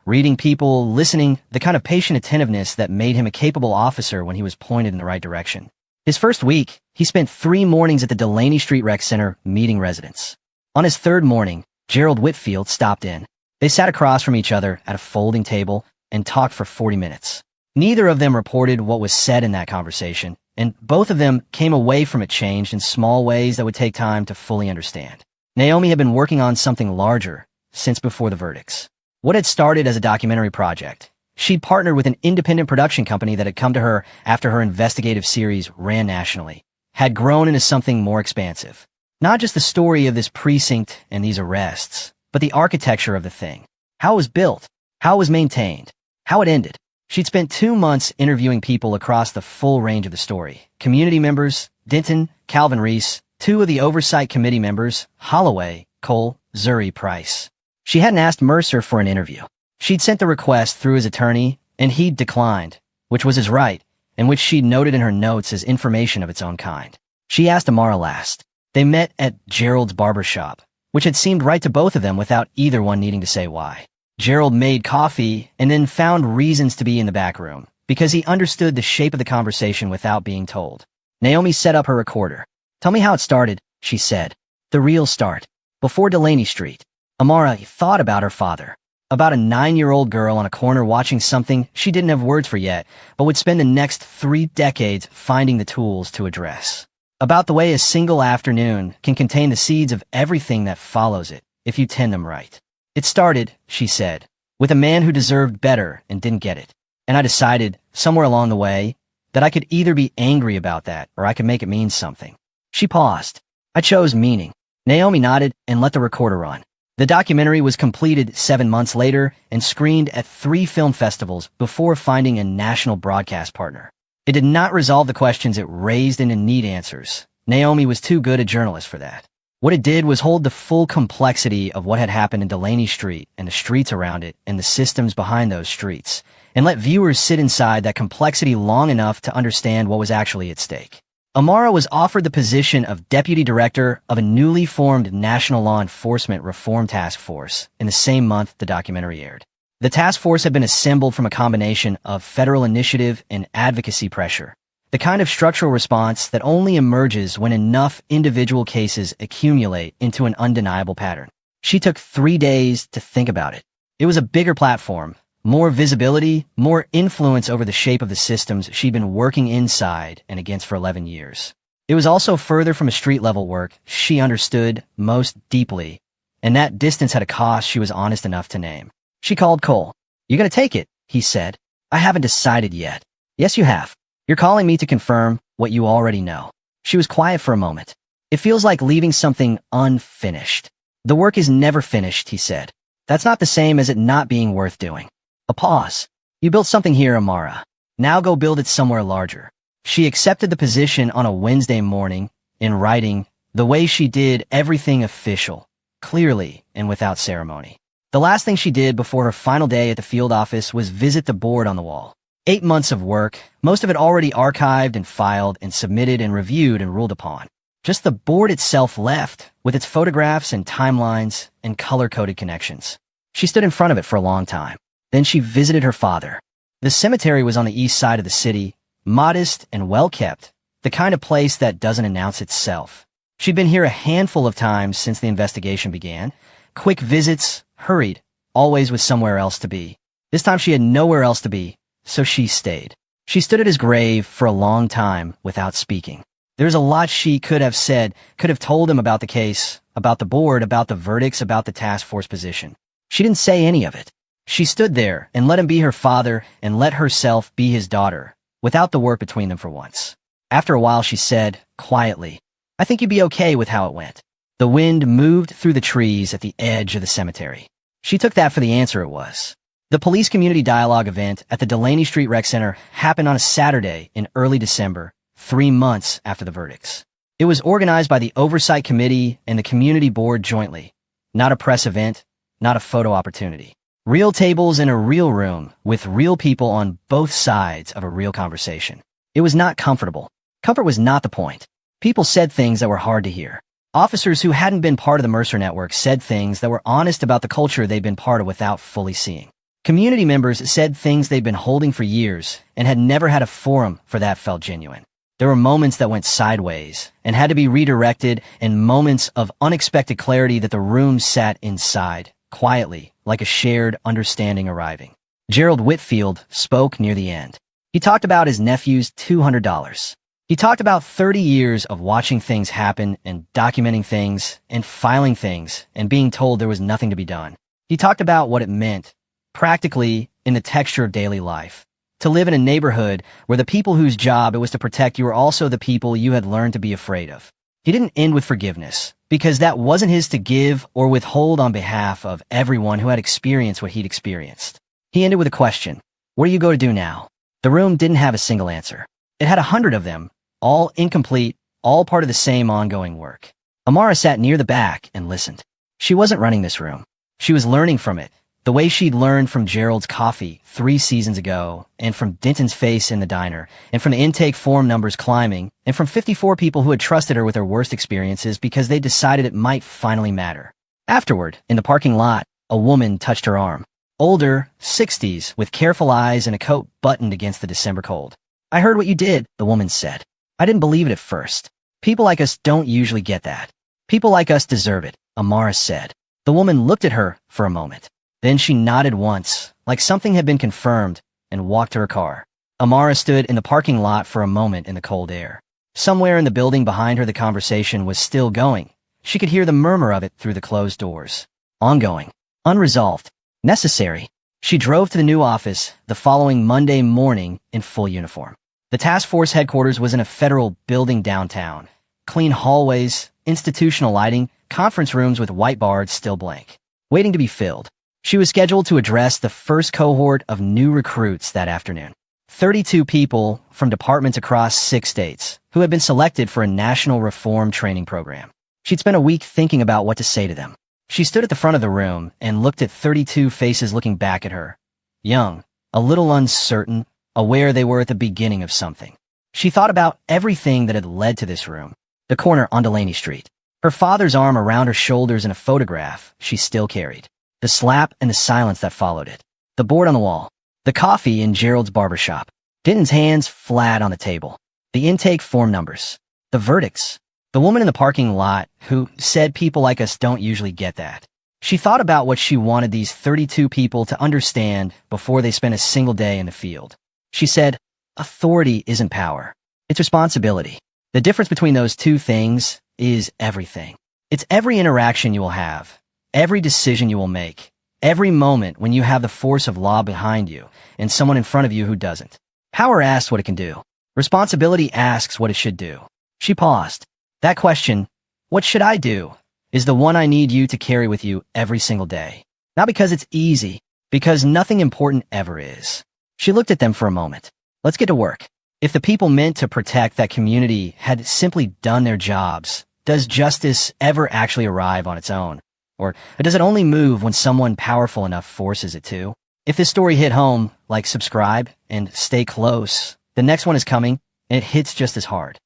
S1: reading people, listening, the kind of patient attentiveness that made him a capable officer when he was pointed in the right direction. His first week, he spent 3 mornings at the Delaney Street Rec Center meeting residents. On his 3rd morning, Gerald Whitfield stopped in. They sat across from each other at a folding table and talked for 40 minutes. Neither of them reported what was said in that conversation, and both of them came away from it changed in small ways that would take time to fully understand. Naomi had been working on something larger since before the verdicts. What had started as a documentary project, she'd partnered with an independent production company that had come to her after her investigative series ran nationally, had grown into something more expansive. Not just the story of this precinct and these arrests, but the architecture of the thing. How it was built, how it was maintained, how it ended. She'd spent 2 months interviewing people across the full range of the story. Community members, Denton, Calvin Reese, 2 of the Oversight Committee members, Holloway, Cole, Zuri, Price. She hadn't asked Mercer for an interview. She'd sent the request through his attorney, and he'd declined, which was his right, and which she'd noted in her notes as information of its own kind. She asked Amara last. They met at Gerald's barbershop, which had seemed right to both of them without either one needing to say why. Gerald made coffee and then found reasons to be in the back room, because he understood the shape of the conversation without being told. Naomi set up her recorder. "Tell me how it started," she said. "The real start. Before Delaney Street." Amara thought about her father. About a 9-year-old girl on a corner watching something she didn't have words for yet, but would spend the next 3 decades finding the tools to address. About the way a single afternoon can contain the seeds of everything that follows it, if you tend them right. "It started," she said, "with a man who deserved better and didn't get it. And I decided, somewhere along the way, that I could either be angry about that or I could make it mean something." She paused. "I chose meaning." Naomi nodded and let the recorder run. The documentary was completed 7 months later and screened at 3 film festivals before finding a national broadcast partner. It did not resolve the questions it raised and didn't need answers. Naomi was too good a journalist for that. What it did was hold the full complexity of what had happened in Delaney Street and the streets around it and the systems behind those streets, and let viewers sit inside that complexity long enough to understand what was actually at stake. Amara was offered the position of Deputy Director of a newly formed National Law Enforcement Reform Task Force in the same month the documentary aired. The task force had been assembled from a combination of federal initiative and advocacy pressure, the kind of structural response that only emerges when enough individual cases accumulate into an undeniable pattern. She took 3 days to think about it. It was a bigger platform, more visibility, more influence over the shape of the systems she'd been working inside and against for 11 years. It was also further from a street-level work she understood most deeply, and that distance had a cost she was honest enough to name. She called Cole. "You gonna take it?" he said. "I haven't decided yet." "Yes, you have. You're calling me to confirm what you already know." She was quiet for a moment. "It feels like leaving something unfinished." "The work is never finished," he said. "That's not the same as it not being worth doing." A pause. "You built something here, Amara. Now go build it somewhere larger." She accepted the position on a Wednesday morning, in writing, the way she did everything official, clearly and without ceremony. The last thing she did before her final day at the field office was visit the board on the wall. 8 months of work, most of it already archived and filed and submitted and reviewed and ruled upon. Just the board itself left, with its photographs and timelines and color-coded connections. She stood in front of it for a long time. Then she visited her father. The cemetery was on the east side of the city, modest and well-kept, the kind of place that doesn't announce itself. She'd been here a handful of times since the investigation began. Quick visits, hurried, always with somewhere else to be. This time she had nowhere else to be, so she stayed. She stood at his grave for a long time without speaking. There was a lot she could have said, could have told him about the case, about the board, about the verdicts, about the task force position. She didn't say any of it. She stood there and let him be her father and let herself be his daughter, without the work between them for once. After a while she said, quietly, "I think you'd be okay with how it went." The wind moved through the trees at the edge of the cemetery. She took that for the answer it was. The police community dialogue event at the Delaney Street Rec Center happened on a Saturday in early December, 3 months after the verdicts. It was organized by the Oversight Committee and the Community Board jointly. Not a press event, not a photo opportunity. Real tables in a real room with real people on both sides of a real conversation. It was not comfortable. Comfort was not the point. People said things that were hard to hear. Officers who hadn't been part of the Mercer network said things that were honest about the culture they'd been part of without fully seeing. Community members said things they'd been holding for years and had never had a forum for that felt genuine. There were moments that went sideways and had to be redirected, and moments of unexpected clarity that the room sat inside, quietly, like a shared understanding arriving. Gerald Whitfield spoke near the end. He talked about his nephew's $200. He talked about 30 years of watching things happen and documenting things and filing things and being told there was nothing to be done. He talked about what it meant, practically, in the texture of daily life. To live in a neighborhood where the people whose job it was to protect you were also the people you had learned to be afraid of. He didn't end with forgiveness, because that wasn't his to give or withhold on behalf of everyone who had experienced what he'd experienced. He ended with a question. What do you go to do now? The room didn't have a single answer. It had 100 of them, all incomplete, all part of the same ongoing work. Amara sat near the back and listened. She wasn't running this room. She was learning from it, the way she'd learned from Gerald's coffee 3 seasons ago, and from Denton's face in the diner, and from the intake form numbers climbing, and from 54 people who had trusted her with their worst experiences because they decided it might finally matter. Afterward, in the parking lot, a woman touched her arm. Older, 60s, with careful eyes and a coat buttoned against the December cold. I heard what you did, the woman said. I didn't believe it at first. People like us don't usually get that. People like us deserve it, Amara said. The woman looked at her for a moment. Then she nodded once, like something had been confirmed, and walked to her car. Amara stood in the parking lot for a moment in the cold air. Somewhere in the building behind her the conversation was still going. She could hear the murmur of it through the closed doors. Ongoing. Unresolved. Necessary. She drove to the new office the following Monday morning in full uniform. The task force headquarters was in a federal building downtown. Clean hallways, institutional lighting, conference rooms with whiteboards still blank, waiting to be filled. She was scheduled to address the first cohort of new recruits that afternoon. 32 people from departments across 6 states who had been selected for a national reform training program. She'd spent a week thinking about what to say to them. She stood at the front of the room and looked at 32 faces looking back at her. Young, a little uncertain, aware they were at the beginning of something. She thought about everything that had led to this room. The corner on Delaney Street. Her father's arm around her shoulders in a photograph she still carried. The slap and the silence that followed it. The board on the wall. The coffee in Gerald's barbershop. Denton's hands flat on the table. The intake form numbers. The verdicts. The woman in the parking lot who said people like us don't usually get that. She thought about what she wanted these 32 people to understand before they spent a single day in the field. She said, authority isn't power. It's responsibility. The difference between those two things is everything. It's every interaction you will have. Every decision you will make, every moment when you have the force of law behind you and someone in front of you who doesn't. Power asks what it can do. Responsibility asks what it should do. She paused. That question, what should I do, is the one I need you to carry with you every single day. Not because it's easy, because nothing important ever is. She looked at them for a moment. Let's get to work. If the people meant to protect that community had simply done their jobs, does justice ever actually arrive on its own? Or does it only move when someone powerful enough forces it to? If this story hit home, like subscribe and stay close. The next one is coming, and it hits just as hard.